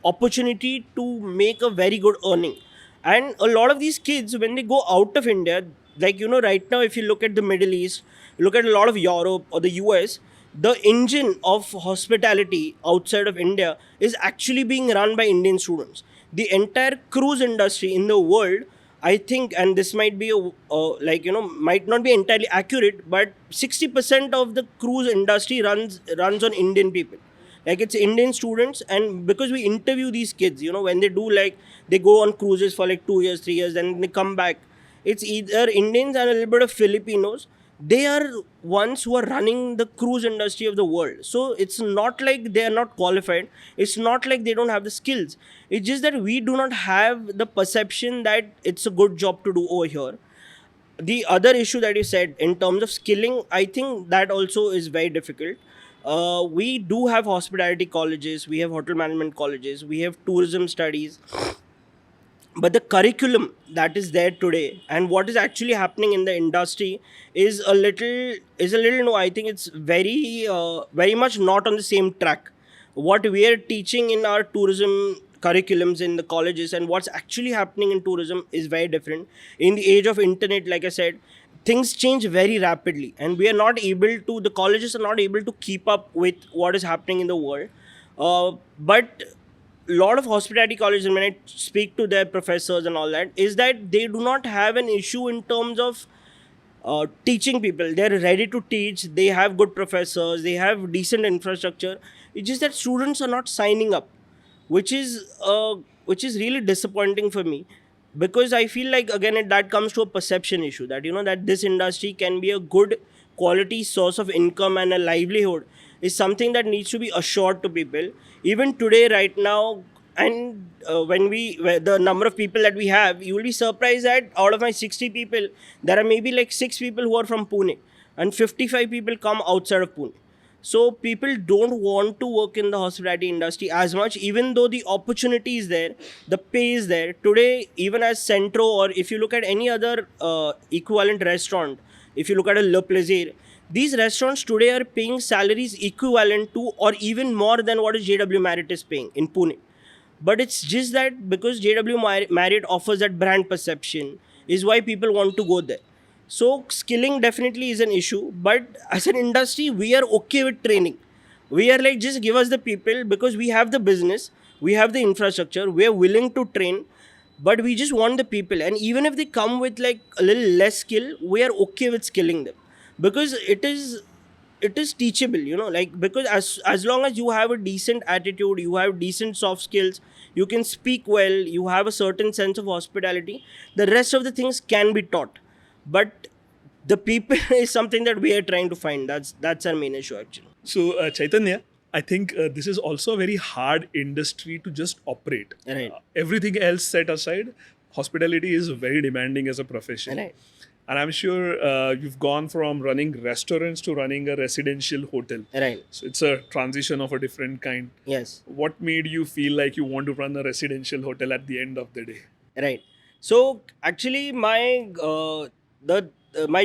Speaker 1: opportunity to make a very good earning. And a lot of these kids, when they go out of India, like right now, if you look at the Middle East, look at a lot of Europe or the US, the engine of hospitality outside of India is actually being run by Indian students. The entire cruise industry in the world, I think, and this might be might not be entirely accurate, but 60% of the cruise industry runs on Indian people. Like it's Indian students, and because we interview these kids, when they do, like they go on cruises for like 2 years, 3 years, then they come back. It's either Indians and a little bit of Filipinos. They are ones who are running the cruise industry of the world. So it's not like they are not qualified. It's not like they don't have the skills. It's just that we do not have the perception that it's a good job to do over here. The other issue that you said in terms of skilling, I think that also is very difficult. We do have hospitality colleges, we have hotel management colleges, we have tourism studies, but the curriculum that is there today and what is actually happening in the industry is a little no, I think it's very much not on the same track. What we are teaching in our tourism curriculums in the colleges and what's actually happening in tourism is very different. In the age of internet, like I said, things change very rapidly, and we are not able to. The colleges are not able to keep up with what is happening in the world. But a lot of hospitality colleges, and when I speak to their professors and all that, is that they do not have an issue in terms of teaching people. They're ready to teach. They have good professors. They have decent infrastructure. It's just that students are not signing up, which is really disappointing for me, because I feel like again that comes to a perception issue, that that this industry can be a good quality source of income and a livelihood is something that needs to be assured to people. Even today, right now, and the number of people that we have, you will be surprised that out of my 60 people, there are maybe like 6 people who are from Pune, and 55 people come outside of Pune. So people don't want to work in the hospitality industry as much, even though the opportunity is there, the pay is there. Today, even as Centro, or if you look at any other equivalent restaurant, if you look at a Le Plaisir, these restaurants today are paying salaries equivalent to or even more than what JW Marriott is paying in Pune. But it's just that because JW Marriott offers that brand perception is why people want to go there. So skilling definitely is an issue, but as an industry, we are okay with training. We are like, just give us the people, because we have the business, we have the infrastructure, we are willing to train, but we just want the people. And even if they come with like a little less skill, we are okay with skilling them, because it is teachable, like, because as long as you have a decent attitude, you have decent soft skills, you can speak well, you have a certain sense of hospitality, the rest of the things can be taught. But the people is something that we are trying to find. That's our main issue actually.
Speaker 2: So, Chaitanya, I think this is also a very hard industry to just operate.
Speaker 1: Right.
Speaker 2: Everything else set aside, hospitality is very demanding as a profession.
Speaker 1: Right.
Speaker 2: And I'm sure you've gone from running restaurants to running a residential hotel.
Speaker 1: Right.
Speaker 2: So it's a transition of a different kind.
Speaker 1: Yes.
Speaker 2: What made you feel like you want to run a residential hotel at the end of the day?
Speaker 1: Right. So actually, my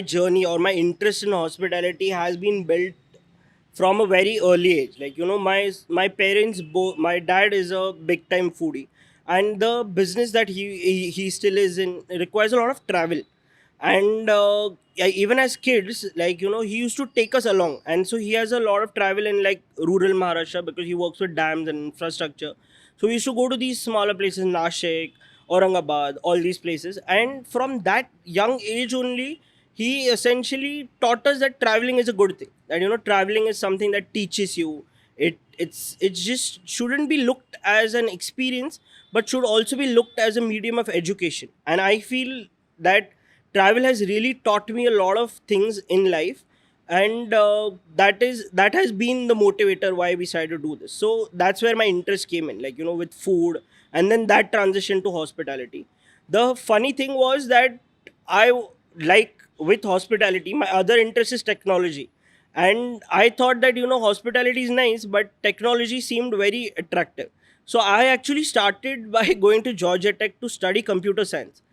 Speaker 1: journey or my interest in hospitality has been built from a very early age. Like, my parents, my dad is a big time foodie, and the business that he still is in requires a lot of travel. And yeah, even as kids, like, he used to take us along, and so he has a lot of travel in like rural Maharashtra, because he works with dams and infrastructure. So we used to go to these smaller places, Nashik, Aurangabad, all these places. And from that young age only, he essentially taught us that traveling is a good thing. That traveling is something that teaches you. It's just shouldn't be looked as an experience, but should also be looked as a medium of education. And I feel that travel has really taught me a lot of things in life, and that has been the motivator why we decided to do this. So that's where my interest came in, like, with food, and then that transition to hospitality. The funny thing was that I, like, with hospitality, my other interest is technology, and I thought that hospitality is nice, but technology seemed very attractive. So I actually started by going to Georgia Tech to study computer science.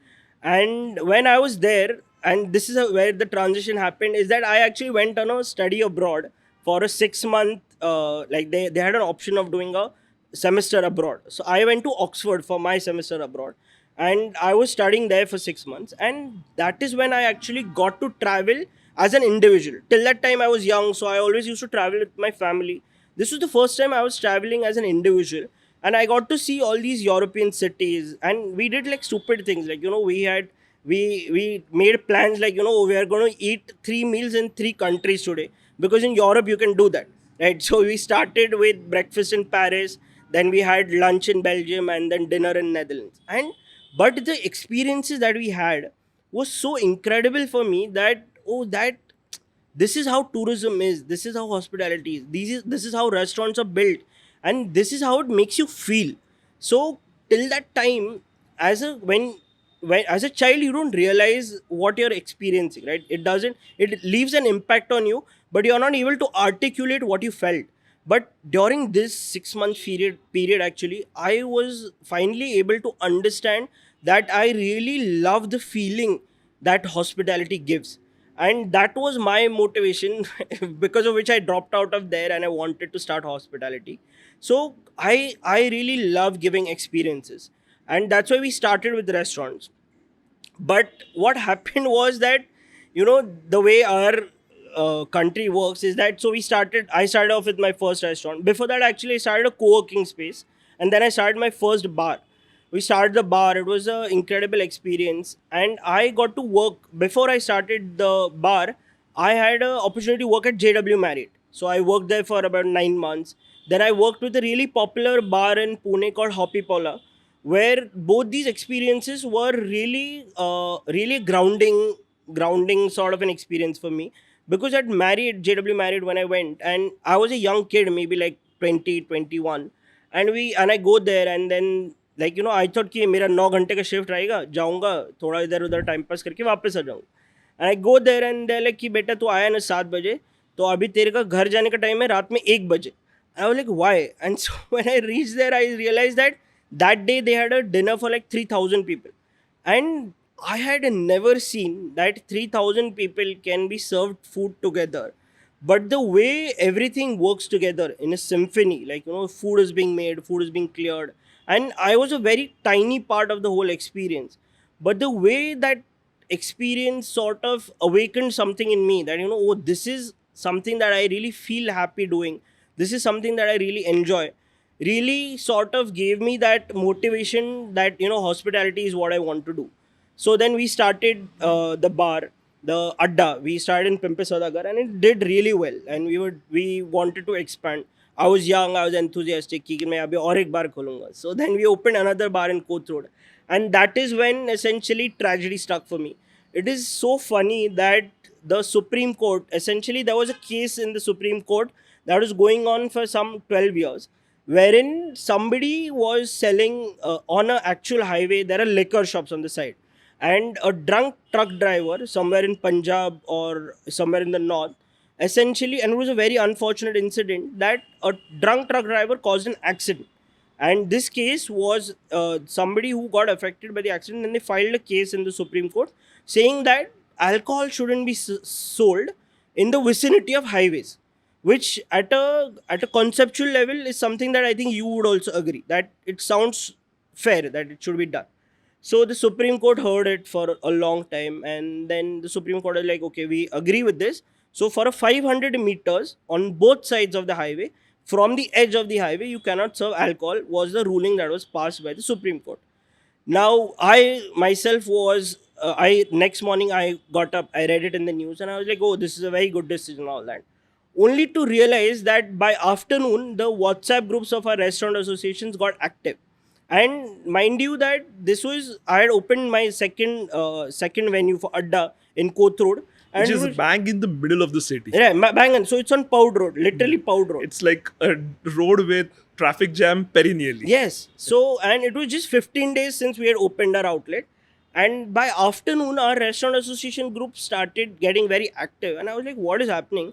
Speaker 1: And when I was there, and this is where the transition happened, is that I actually went on a study abroad for a 6 month, like they had an option of doing a semester abroad. So I went to Oxford for my semester abroad, and I was studying there for 6 months. And that is when I actually got to travel as an individual. Till that time I was young, so I always used to travel with my family. This was the first time I was traveling as an individual, and I got to see all these European cities, and we did like stupid things. Like, we made plans like, we are going to eat 3 meals in 3 countries today, because in Europe you can do that, right? So we started with breakfast in Paris, then we had lunch in Belgium, and then dinner in Netherlands. But the experiences that we had was so incredible for me that, that this is how tourism is, this is how hospitality is, this is how restaurants are built, and this is how it makes you feel. So till that time, as a child, you don't realize what you're experiencing, right? It leaves an impact on you, but you're not able to articulate what you felt. But during this 6 month period, actually, I was finally able to understand that I really love the feeling that hospitality gives. And that was my motivation because of which I dropped out of there and I wanted to start hospitality. So I really love giving experiences, and that's why we started with restaurants. But what happened was that, the way our country works is that, so I started off with my first restaurant. Before that, actually, I started a co-working space, and then I started my first bar. We started the bar. It was an incredible experience, and I got to work. Before I started the bar, I had an opportunity to work at JW Marriott. So I worked there for about 9 months. Then I worked with a really popular bar in Pune called Hoppy Paula, where both these experiences were really grounding sort of an experience for me. Because at Marriott, JW Marriott, when I went, and I was a young kid, maybe like 20, 21, and I go there, and then, like, I thought कि मेरा 9 घंटे का shift रहेगा, जाऊंगा थोड़ा इधर उधर time pass करके वापस आ जाऊंगा. And I go there and they like कि बेटा तू आया ना 7 बजे, तो अभी तेरे का घर जाने का टाइम है रात में 1 बजे. I was like, why? And so when I reached there, I realized that that day they had a dinner for like 3,000 people. And I had never seen that 3,000 people can be served food together. But the way everything works together in a symphony, like, food is being made, food is being cleared. And I was a very tiny part of the whole experience. But the way that experience sort of awakened something in me that, oh, this is something that I really feel happy doing. This is something that I really enjoy. Really sort of gave me that motivation that, hospitality is what I want to do. So then we started the bar, the Adda. We started in Pimpe Saudagar, and it did really well. And we wanted to expand. I was young, I was enthusiastic. कि मैं अभी और एक बार खोलूंगा. So then we opened another bar in Koth Road, and that is when essentially tragedy struck for me. It is so funny that the Supreme Court, essentially there was a case in the Supreme Court that was going on for some 12 years, wherein somebody was selling on an actual highway. There are liquor shops on the side, and a drunk truck driver somewhere in Punjab or somewhere in the north, essentially, and it was a very unfortunate incident that a drunk truck driver caused an accident. And this case was somebody who got affected by the accident, and they filed a case in the Supreme Court saying that alcohol shouldn't be sold in the vicinity of highways, which at a conceptual level is something that I think you would also agree that it sounds fair that it should be done. So the Supreme Court heard it for a long time, and then the Supreme Court is like, okay, we agree with this. So for a 500 meters on both sides of the highway, from the edge of the highway, you cannot serve alcohol, was the ruling that was passed by the Supreme Court. Now, I myself was, I next morning I got up, I read it in the news, and I was like, oh, this is a very good decision, all that. Only to realize that by afternoon, the WhatsApp groups of our restaurant associations got active. And mind you that this was, I had opened my second venue for Adda in Koth Road. And
Speaker 2: Which
Speaker 1: it
Speaker 2: is
Speaker 1: was,
Speaker 2: bang in the middle of the city.
Speaker 1: yeah, bang on. So it's on Poud Road, literally Poud Road.
Speaker 2: It's like a road with traffic jam perennially.
Speaker 1: Yes. So, and it was just 15 days since we had opened our outlet. And by afternoon, our restaurant association group started getting very active. And I was like, what is happening?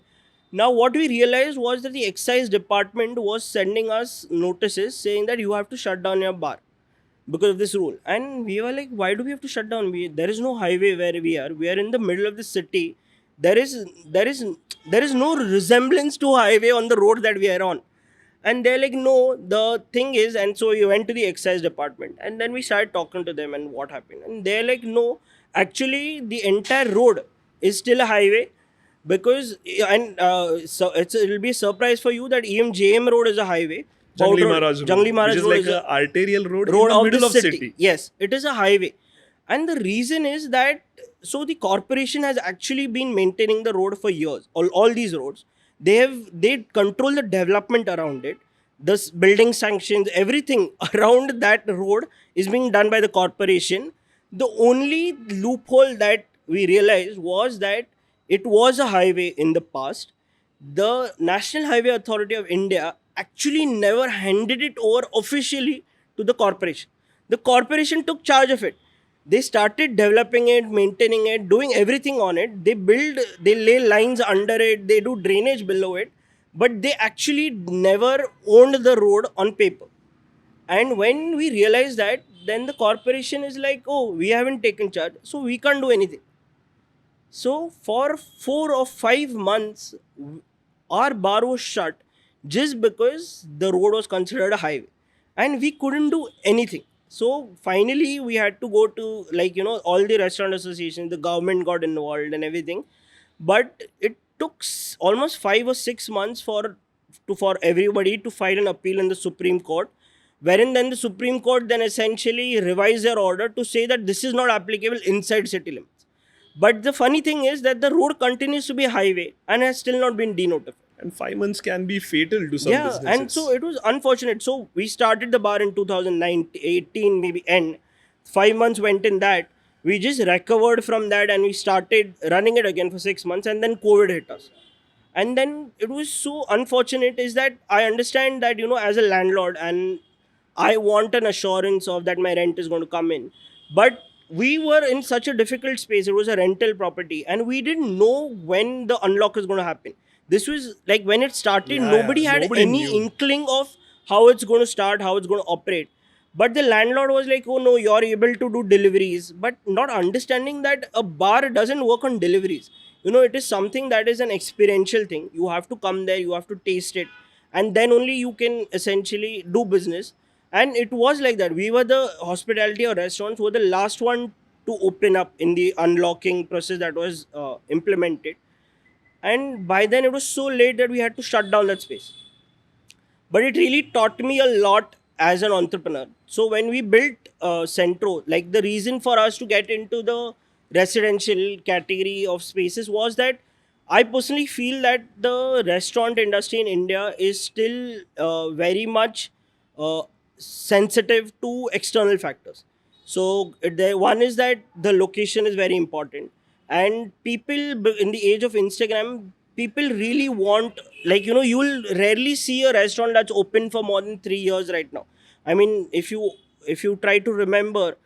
Speaker 1: Now, what we realized was that the excise department was sending us notices saying that you have to shut down your bar because of this rule. And we were like, why do we have to shut down? There is no highway where we are. We are in the middle of the city. There is no resemblance to highway on the road that we are on. And they're like, no, the thing is, and so we went to the excise department, and then we started talking to them and what happened. And they're like, no, actually the entire road is still a highway, because, and so it'll be a surprise for you that even JM Road is a highway.
Speaker 2: Jangli Maharaj Road,
Speaker 1: Jangli Maharaj
Speaker 2: which is
Speaker 1: Road
Speaker 2: like
Speaker 1: is
Speaker 2: an arterial road in
Speaker 1: road
Speaker 2: the
Speaker 1: of
Speaker 2: middle
Speaker 1: the
Speaker 2: of city.
Speaker 1: Yes, it is a highway. And the reason is that, so the corporation has actually been maintaining the road for years. All these roads, they control the development around it. The building sanctions, everything around that road is being done by the corporation. The only loophole that we realized was that it was a highway in the past. The National Highway Authority of India actually never handed it over officially to the corporation. The corporation took charge of it. They started developing it, maintaining it, doing everything on it. They lay lines under it, they do drainage below it, but they actually never owned the road on paper. And when we realized that, then the corporation is like, oh, we haven't taken charge, so we can't do anything. So for 4 or 5 months, our bar was shut just because the road was considered a highway, and we couldn't do anything. So finally, we had to go to, like, all the restaurant associations. The government got involved and everything, but it took almost 5 or 6 months for everybody to file an appeal in the Supreme Court, wherein then the Supreme Court then essentially revised their order to say that this is not applicable inside city limits. But the funny thing is that the road continues to be a highway and has still not been denotified.
Speaker 2: And 5 months can be fatal to some
Speaker 1: Yeah, and so
Speaker 2: businesses.
Speaker 1: it was unfortunate. So we started the bar in 2018, maybe end. 5 months went in that. We just recovered from that and we started running it again for 6 months, and then COVID hit us. And then it was so unfortunate is that I understand that, as a landlord, and I want an assurance of that my rent is going to come in. But we were in such a difficult space. It was a rental property, and we didn't know when the unlock is going to happen. This was like when it started,
Speaker 2: Yeah,
Speaker 1: nobody
Speaker 2: yeah.
Speaker 1: had
Speaker 2: Nobody
Speaker 1: any
Speaker 2: knew.
Speaker 1: inkling of how it's going to start, how it's going to operate. But the landlord was like, oh no, you're able to do deliveries, but not understanding that a bar doesn't work on deliveries. It is something that is an experiential thing. You have to come there, you have to taste it, and then only you can essentially do business. And it was like that. We were the hospitality or restaurants were the last one to open up in the unlocking process that was implemented. And by then it was so late that we had to shut down that space. But it really taught me a lot as an entrepreneur. So when we built Centro, like, the reason for us to get into the residential category of spaces was that I personally feel that the restaurant industry in India is still very much uh, sensitive to external factors. So one is that the location is very important, and people in the age of Instagram, people really want, like, you will rarely see a restaurant that's open for more than 3 years right now. I mean, if you try to remember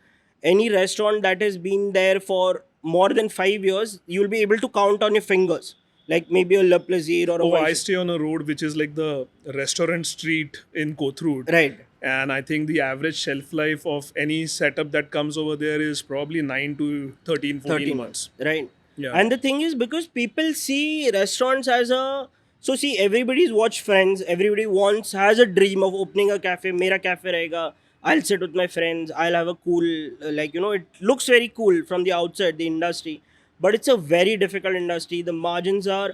Speaker 1: any restaurant that has been there for more than 5 years, you'll be able to count on your fingers, like maybe a Le Plaisir or a
Speaker 2: Oh, I
Speaker 1: Vice.
Speaker 2: stay on a road which is like the restaurant street in Kothrood.
Speaker 1: Right.
Speaker 2: And I think the average shelf life of any setup that comes over there is probably 9 to 13, 14
Speaker 1: 13
Speaker 2: months.
Speaker 1: months, right?
Speaker 2: Yeah.
Speaker 1: And the thing is, because people see restaurants as a, so see, everybody's watched Friends, everybody wants, has a dream of opening a cafe. Mera cafe rahega, I'll sit with my friends, I'll have a cool, it looks very cool from the outside, the industry, but it's a very difficult industry. The margins are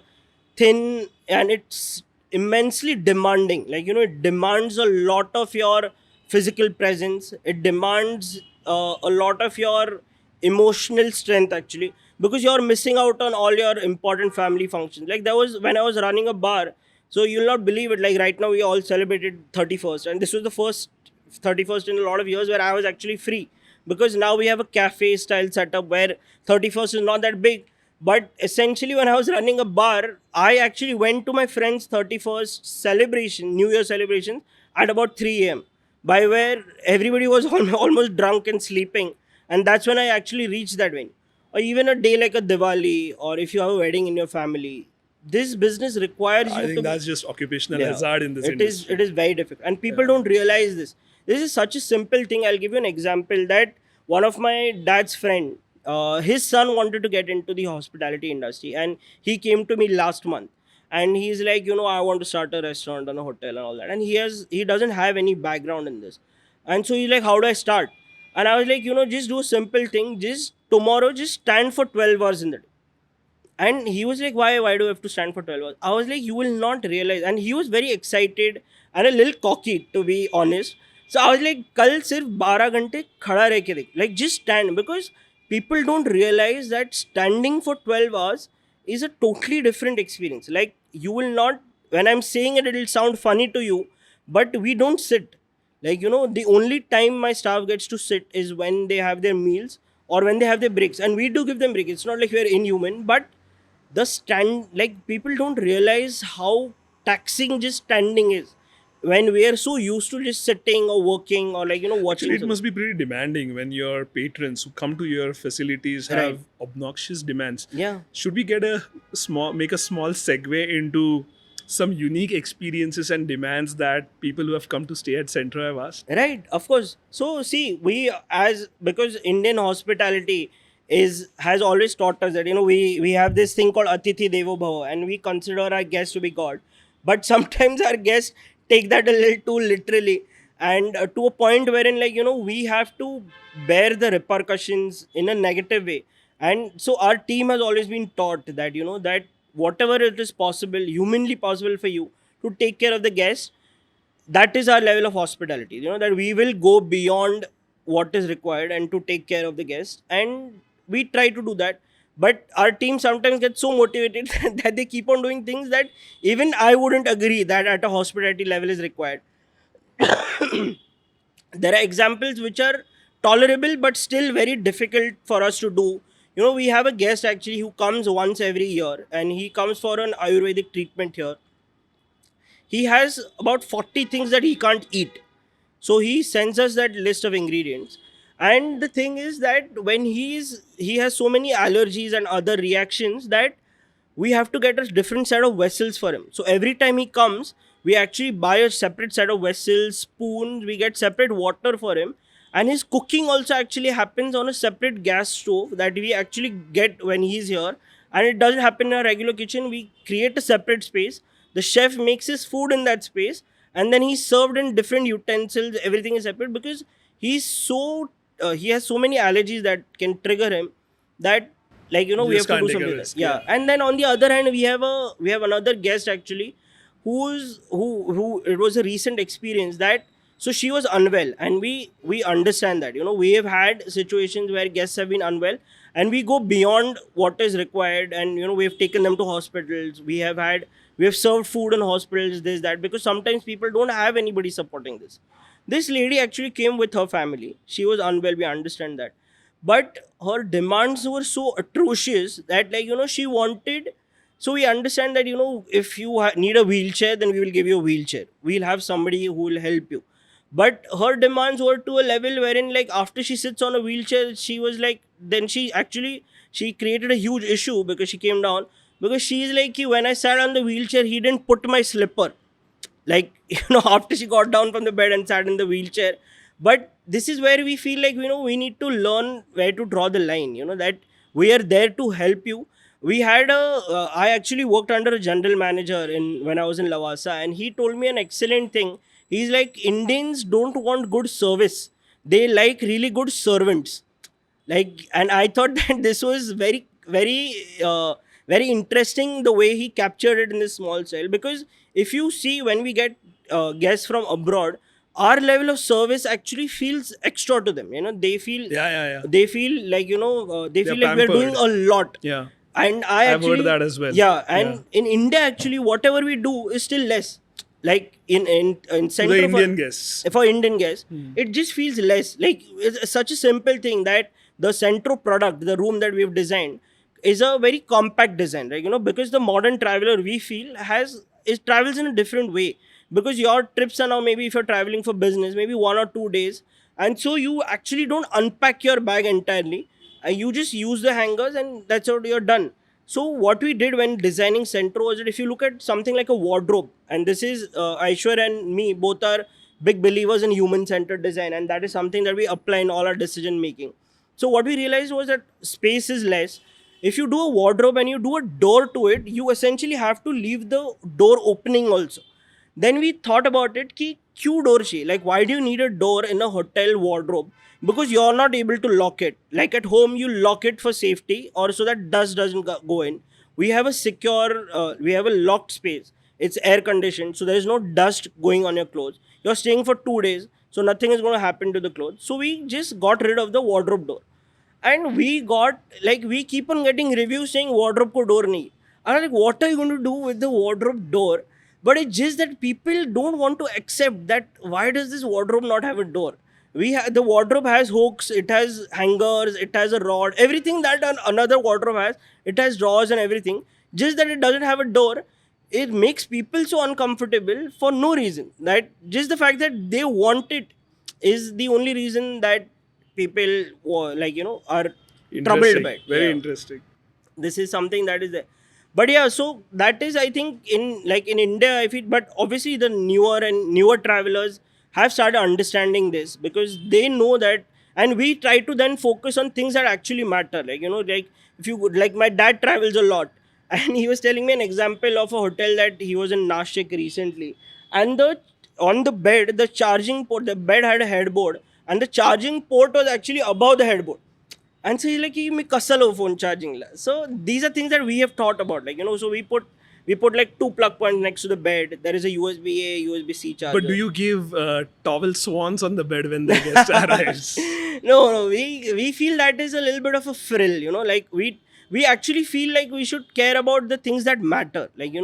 Speaker 1: thin, and it's immensely demanding. It demands a lot of your physical presence. It demands a lot of your emotional strength, actually, because you're missing out on all your important family functions. Like, there was when I was running a bar. So you'll not believe it, like, right now we all celebrated 31st, and this was the first 31st in a lot of years where I was actually free, because now we have a cafe style setup where 31st is not that big. But essentially, when I was running a bar, I actually went to my friend's 31st celebration, New Year celebration, at about 3 a.m., by where everybody was almost drunk and sleeping. And that's when I actually reached that venue. Or even a day like a Diwali, or if you have a wedding in your family, this business requires
Speaker 2: I
Speaker 1: you
Speaker 2: think
Speaker 1: to
Speaker 2: that's just occupational
Speaker 1: yeah,
Speaker 2: hazard in this
Speaker 1: it is.
Speaker 2: industry.
Speaker 1: It is very difficult, and people
Speaker 2: Yeah.
Speaker 1: don't realize this. This is such a simple thing. I'll give you an example that one of my dad's friend, his son wanted to get into the hospitality industry, and he came to me last month, and he's like, I want to start a restaurant and a hotel and all that, and he doesn't have any background in this, and so he's like, how do I start? And I was like, just do a simple thing. Just tomorrow, just stand for 12 hours in the day. And he was like, why do I have to stand for 12 hours? I was like, you will not realize. And he was very excited and a little cocky, to be honest. So I was like, kal sirf 12 घंटे खड़ा रह के देख, like, just stand, because people don't realize that standing for 12 hours is a totally different experience. Like, you will not, when I'm saying it, it'll sound funny to you, but we don't sit. Like, the only time my staff gets to sit is when they have their meals or when they have their breaks. And we do give them breaks. It's not like we're inhuman, but the stand, like, people don't realize how taxing just standing is when we are so used to just sitting or working or, like, watching
Speaker 2: Actually, it
Speaker 1: something.
Speaker 2: must be pretty demanding when your patrons who come to your facilities have
Speaker 1: Right.
Speaker 2: obnoxious demands.
Speaker 1: Yeah.
Speaker 2: Should we make a small segue into some unique experiences and demands that people who have come to stay at Centro have asked?
Speaker 1: Right, of course. So see, we, as because Indian hospitality has always taught us that, you know, we have this thing called Atithi Devo Bhava, and we consider our guests to be God. But sometimes our guests take that a little too literally, and to a point wherein, like, you know, we have to bear the repercussions in a negative way. And so our team has always been taught that, you know, that whatever it is possible, humanly possible for you to take care of the guests, that is our level of hospitality, you know, that we will go beyond what is required and to take care of the guests, and we try to do that. But our team sometimes gets so motivated that they keep on doing things that even I wouldn't agree that at a hospitality level is required. There are examples which are tolerable but still very difficult for us to do. You know, we have a guest actually who comes once every year, and he comes for an Ayurvedic treatment here. He has about 40 things that he can't eat, so he sends us that list of ingredients. And the thing is that when he has so many allergies and other reactions that we have to get a different set of vessels for him. So every time he comes, we actually buy a separate set of vessels, spoons, we get separate water for him. And his cooking also actually happens on a separate gas stove that we actually get when he's here. And it doesn't happen in a regular kitchen. We create a separate space. The chef makes his food in that space, and then he's served in different utensils. Everything is separate because he has so many allergies that can trigger him, that, like, you know,
Speaker 2: You
Speaker 1: we
Speaker 2: just
Speaker 1: have to
Speaker 2: can't
Speaker 1: do
Speaker 2: take a
Speaker 1: something like
Speaker 2: risk,
Speaker 1: that. Yeah.
Speaker 2: yeah.
Speaker 1: And then on the other hand, we have another guest actually who it was a recent experience that, so she was unwell, and we understand that, you know, we have had situations where guests have been unwell, and we go beyond what is required, and, you know, we have taken them to hospitals. We have served food in hospitals, this, that, because sometimes people don't have anybody supporting this. This lady actually came with her family. She was unwell, we understand that. But her demands were so atrocious that, like, you know, she wanted. So we understand that, you know, if you need a wheelchair, then we will give you a wheelchair. We'll have somebody who will help you. But her demands were to a level wherein, like, after she sits on a wheelchair, she was like, then she created a huge issue because she came down, because she's like, when I sat on the wheelchair, he didn't put my slipper, like, you know, after she got down from the bed and sat in the wheelchair. But this is where we feel like, you know, we need to learn where to draw the line, you know, that we are there to help you. We had I actually worked under a general manager in when I was in Lavasa, and he told me an excellent thing. He's like, Indians don't want good service, they like really good servants. Like, and I thought that this was very interesting the way he captured it in this small cell. Because if you see, when we get guests from abroad, our level of service actually feels extra to them, you know.
Speaker 2: Yeah.
Speaker 1: They feel like, you know, they
Speaker 2: They're
Speaker 1: feel like we're doing
Speaker 2: pampered.
Speaker 1: a lot.
Speaker 2: Yeah.
Speaker 1: And I
Speaker 2: I've
Speaker 1: actually
Speaker 2: heard that as well.
Speaker 1: Yeah. And
Speaker 2: Yeah.
Speaker 1: in India actually, whatever we do is still less. Like in
Speaker 2: To
Speaker 1: Centro,
Speaker 2: the Indian guests.
Speaker 1: for Indian guests, it just feels less. Like, it's such a simple thing that the Centro product, the room that we've designed, is a very compact design, right? You know, because the modern traveler, we feel, it travels in a different way. Because your trips are now, maybe if you're traveling for business, maybe 1 or 2 days, and so you actually don't unpack your bag entirely, and you just use the hangers, and that's how you're done. So what we did when designing Centro was that, if you look at something like a wardrobe, and this is Aishwar and me both are big believers in human centered design, and that is something that we apply in all our decision making. So what we realized was that space is less. If you do a wardrobe and you do a door to it, you essentially have to leave the door opening also. Then we thought about it ki क्यों door चाहिए, like, why do you need a door in a hotel wardrobe? Because you're not able to lock it. Like at home, you lock it for safety, or so that dust doesn't go in. We have a secure, we have a locked space. It's air conditioned, so there is no dust going on your clothes. You're staying for 2 days, so nothing is going to happen to the clothes. So we just got rid of the wardrobe door. And we keep on getting reviews saying wardrobe ko door nahi. I'm like, what are you going to do with the wardrobe door? But it's just that people don't want to accept that, why does this wardrobe not have a door? The wardrobe has hooks, it has hangers, it has a rod, everything that another wardrobe has. It has drawers and everything. Just that it doesn't have a door, it makes people so uncomfortable for no reason. That just the fact that they want it is the only reason that people are troubled
Speaker 2: Interesting.
Speaker 1: by it.
Speaker 2: Very
Speaker 1: Yeah,
Speaker 2: interesting.
Speaker 1: this is something that is there. But yeah, so that is, I think, in India, I feel. But obviously the newer travelers have started understanding this, because they know that and we try to then focus on things that actually matter. Like, like if you would, like, my dad travels a lot, and he was telling me an example of a hotel that he was in Nashik recently, and the on the bed, the charging port, the bed had a headboard, and the charging port was actually above the headboard. And so he's like, "Me kasalo phone charging la." So these are things that we have thought about, like, so we put like two plug points next to the bed. There is a USB A, USB C
Speaker 2: But do
Speaker 1: charger.
Speaker 2: you give towel swans on the bed when the guest arrives?
Speaker 1: No, we feel that is a little bit of a frill, like we actually feel like we should care about the things that matter, like,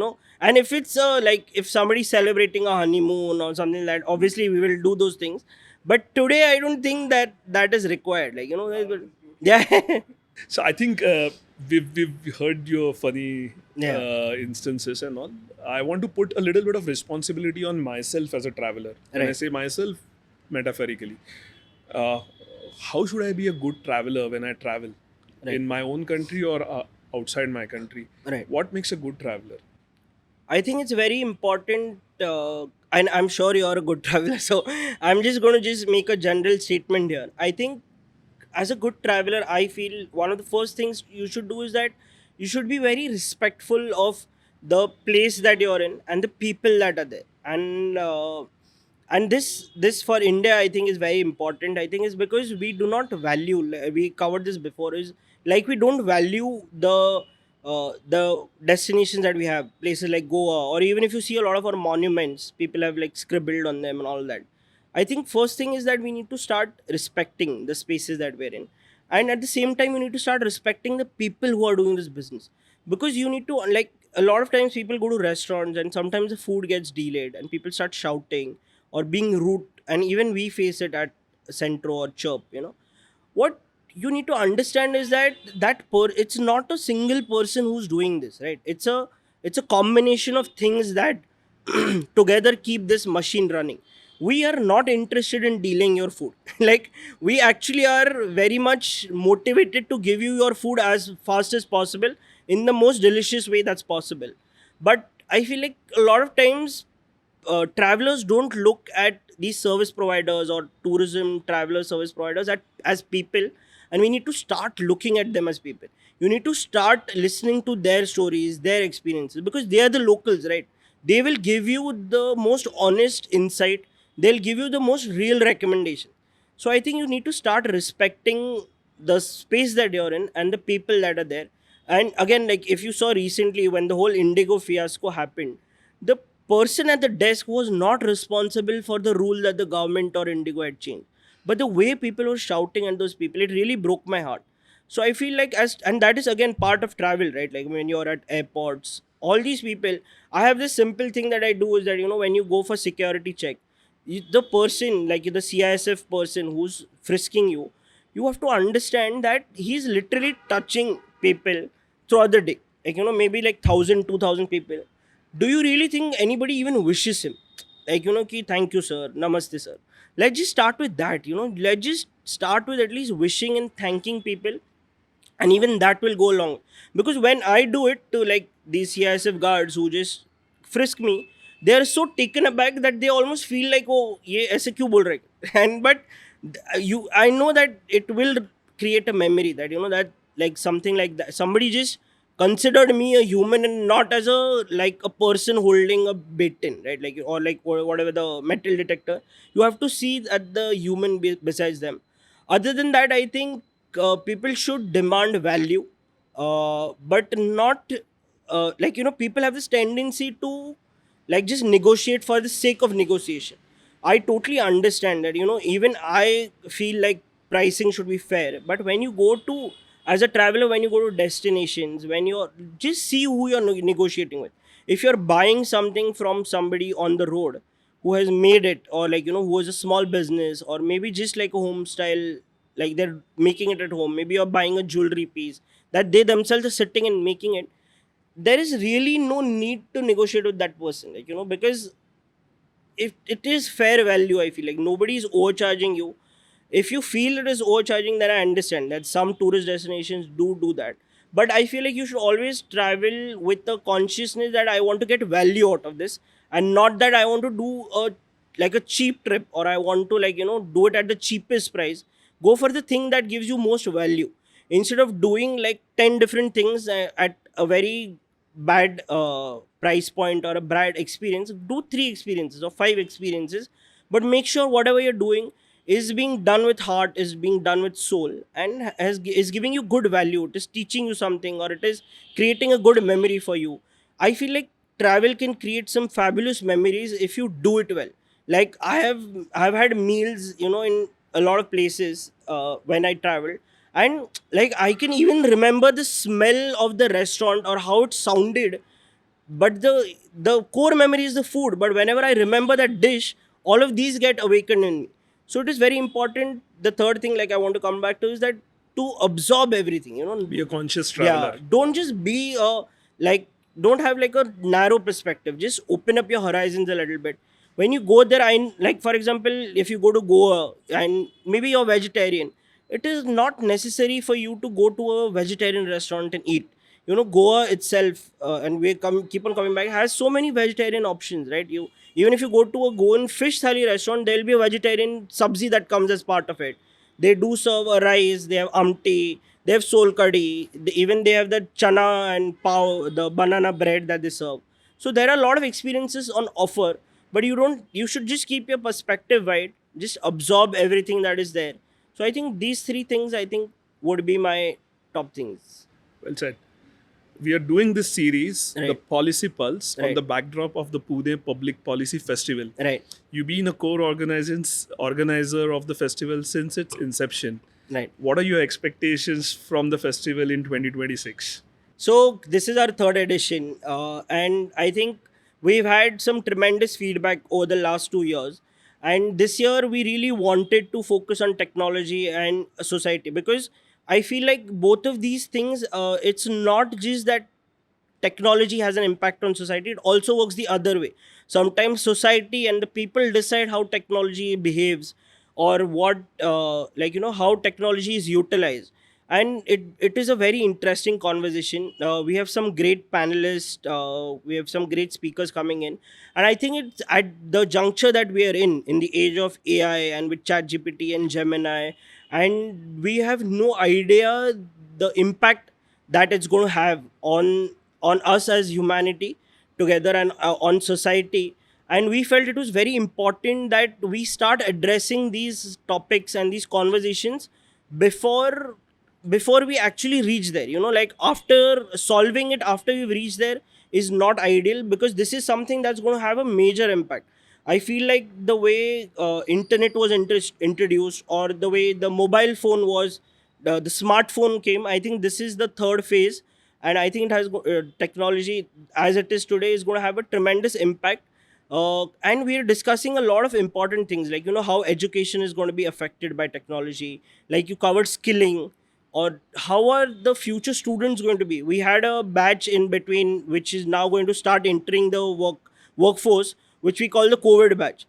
Speaker 1: and if it's like if somebody's celebrating a honeymoon or something, like that obviously we will do those things. But today I don't think that that is required, like, yeah.
Speaker 2: So I think we've heard your funny
Speaker 1: Yeah.
Speaker 2: instances and all. I want to put a little bit of responsibility on myself as a traveler. When I
Speaker 1: Right.
Speaker 2: say myself, metaphorically, uh, how should I be a good traveler when I travel
Speaker 1: Right.
Speaker 2: in my own country or outside my country?
Speaker 1: Right.
Speaker 2: What makes a good traveler?
Speaker 1: I think it's very important, and I'm sure you're a good traveler. So I'm just going to just make a general statement here. I think as a good traveler, I feel one of the first things you should do is that you should be very respectful of the place that you're in and the people that are there. And this for India, I think, is very important. I think is because we do not value. We covered this before. Is like we don't value the destinations that we have, places like Goa, or even if you see a lot of our monuments, people have like scribbled on them and all that. I think first thing is that we need to start respecting the spaces that we're in, and at the same time, you need to start respecting the people who are doing this business, because you need to, like, a lot of times people go to restaurants and sometimes the food gets delayed and people start shouting or being rude, and even we face it at Centro or Chirp. What you need to understand is that it's not a single person who's doing this, right? It's a combination of things that together keep this machine running. We are not interested in dealing your food. Like, we actually are very much motivated to give you your food as fast as possible in the most delicious way that's possible. But I feel like a lot of times travelers don't look at these service providers or tourism traveler service providers as people, and we need to start looking at them as people. You need to start listening to their stories, their experiences, because they are the locals, right? They will give you the most honest insight, they'll give you the most real recommendation. So I think you need to start respecting the space that you're in and the people that are there. And again, like, if you saw recently when the whole Indigo fiasco happened, the person at the desk was not responsible for the rule that the government or Indigo had changed. But the way people were shouting at those people, it really broke my heart. So I feel like, and that is again part of travel, right? Like when you're at airports, all these people, I have this simple thing that I do is that, when you go for security check, the person, like the CISF person who's frisking you, you have to understand that he's literally touching people throughout the day. Like, maybe like 1,000, 2,000 people. Do you really think anybody even wishes him? Like, ki, thank you, sir, namaste, sir. Let's just start with that, let's just start with at least wishing and thanking people, and even that will go long. Because when I do it to, like, these CISF guards who just frisk me, they are so taken aback that they almost feel like, oh, ye aise kyun bol rahe? And but I know that it will create a memory that, that, like, something like that, somebody just considered me a human and not as a, like, a person holding a baton, right? Like, or like, or whatever, the metal detector. You have to see at the human besides them. Other than that, I think people should demand value, but not, like, people have this tendency to, like, just negotiate for the sake of negotiation. I totally understand that, even I feel like pricing should be fair. But when you go to, as a traveler, when you go to destinations, when you're, just see who you're negotiating with. If you're buying something from somebody on the road who has made it, or like, who has a small business, or maybe just like a home style, like they're making it at home, maybe you're buying a jewelry piece that they themselves are sitting and making it, there is really no need to negotiate with that person, like, because if it is fair value, I feel like nobody is overcharging you. If you feel it is overcharging, then I understand that some tourist destinations do that. But I feel like you should always travel with the consciousness that I want to get value out of this, and not that I want to do a, like, a cheap trip, or I want to, like, do it at the cheapest price. go for the thing that gives you most value instead of doing like 10 different things at a very bad price point or a bad experience. Do 3 experiences or 5 experiences, but make sure whatever you're doing is being done with heart, is being done with soul, and is giving you good value. It is teaching you something, or it is creating a good memory for you. I feel like travel can create some fabulous memories if you do it well. Like I've had meals, in a lot of places when I travel, and like I can even remember the smell of the restaurant or how it sounded, but the core memory is the food. But whenever I remember that dish, all of these get awakened in me. So it is very important. The third thing, like, I want to come back to is that to absorb everything,
Speaker 2: Be a conscious
Speaker 1: yeah,
Speaker 2: traveler.
Speaker 1: don't just be like don't have like a narrow perspective. Just open up your horizons a little bit. When you go there, like, for example, if you go to Goa and maybe you're vegetarian, it is not necessary for you to go to a vegetarian restaurant and eat. Goa itself, and keep on coming back, has so many vegetarian options, right? You Even if you go to a Goan fish thali restaurant, there'll be a vegetarian sabzi that comes as part of it. They do serve a rice, they have amti, they have sol curry, even they have the chana and pav, the banana bread that they serve. So there are a lot of experiences on offer, but you should just keep your perspective wide, just absorb everything that is there. So I think these 3 things, I think, would be my top things.
Speaker 2: Well said. We are doing this series, the
Speaker 1: Right,
Speaker 2: Policy Pulse, on
Speaker 1: right,
Speaker 2: the backdrop of the Pune Public Policy Festival.
Speaker 1: right,
Speaker 2: You've been a core organizer of the festival since its inception.
Speaker 1: right.
Speaker 2: What are your expectations from the festival in 2026?
Speaker 1: So this is our third edition, and I think we've had some tremendous feedback over the last 2 years. And this year, we really wanted to focus on technology and society, because I feel like both of these things, it's not just that technology has an impact on society, it also works the other way. Sometimes society and the people decide how technology behaves, or what how technology is utilized. And it is a very interesting conversation. We have some great panelists, we have some great speakers coming in, and I think it's at the juncture that we are in the age of AI and with chat gpt and Gemini, and we have no idea the impact that it's going to have on us as humanity together, and on society. And we felt it was very important that we start addressing these topics and these conversations before before we actually reach there. Like, after solving it after we've reached there is not ideal, because this is something that's going to have a major impact. I feel like the way internet was introduced, or the way the mobile phone was, the smartphone came. I think this is the third phase, and I think it has technology as it is today is going to have a tremendous impact. And we are discussing a lot of important things, like, how education is going to be affected by technology. Like, you covered skilling, or how are the future students going to be. We had a batch in between which is now going to start entering the workforce, which we call the COVID batch.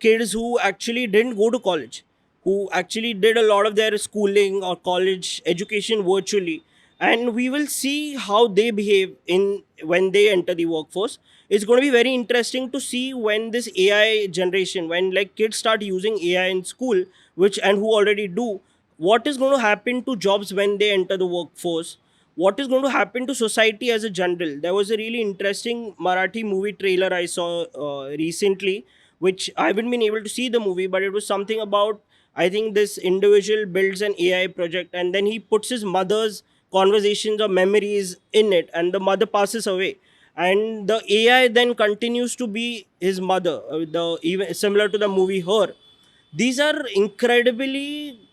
Speaker 1: Kids who actually didn't go to college, who actually did a lot of their schooling or college education virtually, and we will see how they behave in when they enter the workforce. It's going to be very interesting to see when this AI generation, when like kids start using AI in school, which and who already do, what is going to happen to jobs when they enter the workforce, what is going to happen to society as a general. There was a really interesting Marathi movie trailer I saw recently, which I haven't been able to see the movie, but it was something about, I think, this individual builds an AI project, and then he puts his mother's conversations or memories in it, and the mother passes away, and the AI then continues to be his mother. The even similar to the movie Her. These are incredibly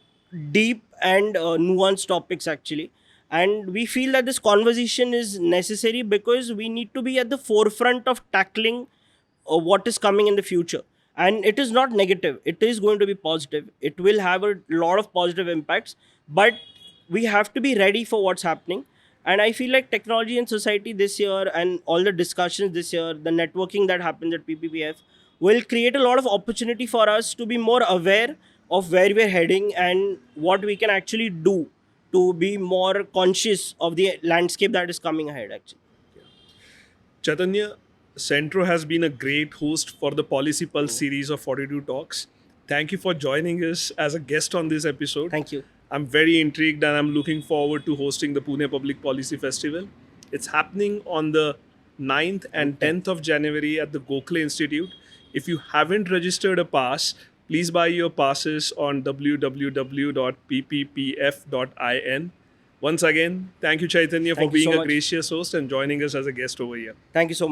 Speaker 1: deep and nuanced topics, actually. And we feel that this conversation is necessary because we need to be at the forefront of tackling what is coming in the future. And it is not negative, it is going to be positive. It will have a lot of positive impacts, but we have to be ready for what's happening. And I feel like technology and society this year, and all the discussions this year, the networking that happens at PPPF, will create a lot of opportunity for us to be more aware of where we're heading and what we can actually do to be more conscious of the landscape that is coming ahead, actually.
Speaker 2: Chaitanya, Centro has been a great host for the Policy Pulse series of 42 talks. Thank you for joining us as a guest on this episode.
Speaker 1: Thank you.
Speaker 2: I'm very intrigued and I'm looking forward to hosting the Pune Public Policy Festival. It's happening on the 9th and 10th of January at the Gokhale Institute. If you haven't registered a pass, please buy your passes on www.pppf.in. Once again, thank you, Chaitanya, for
Speaker 1: Thank you
Speaker 2: being
Speaker 1: so
Speaker 2: a
Speaker 1: much.
Speaker 2: gracious host and joining us as a guest over here.
Speaker 1: Thank you so much.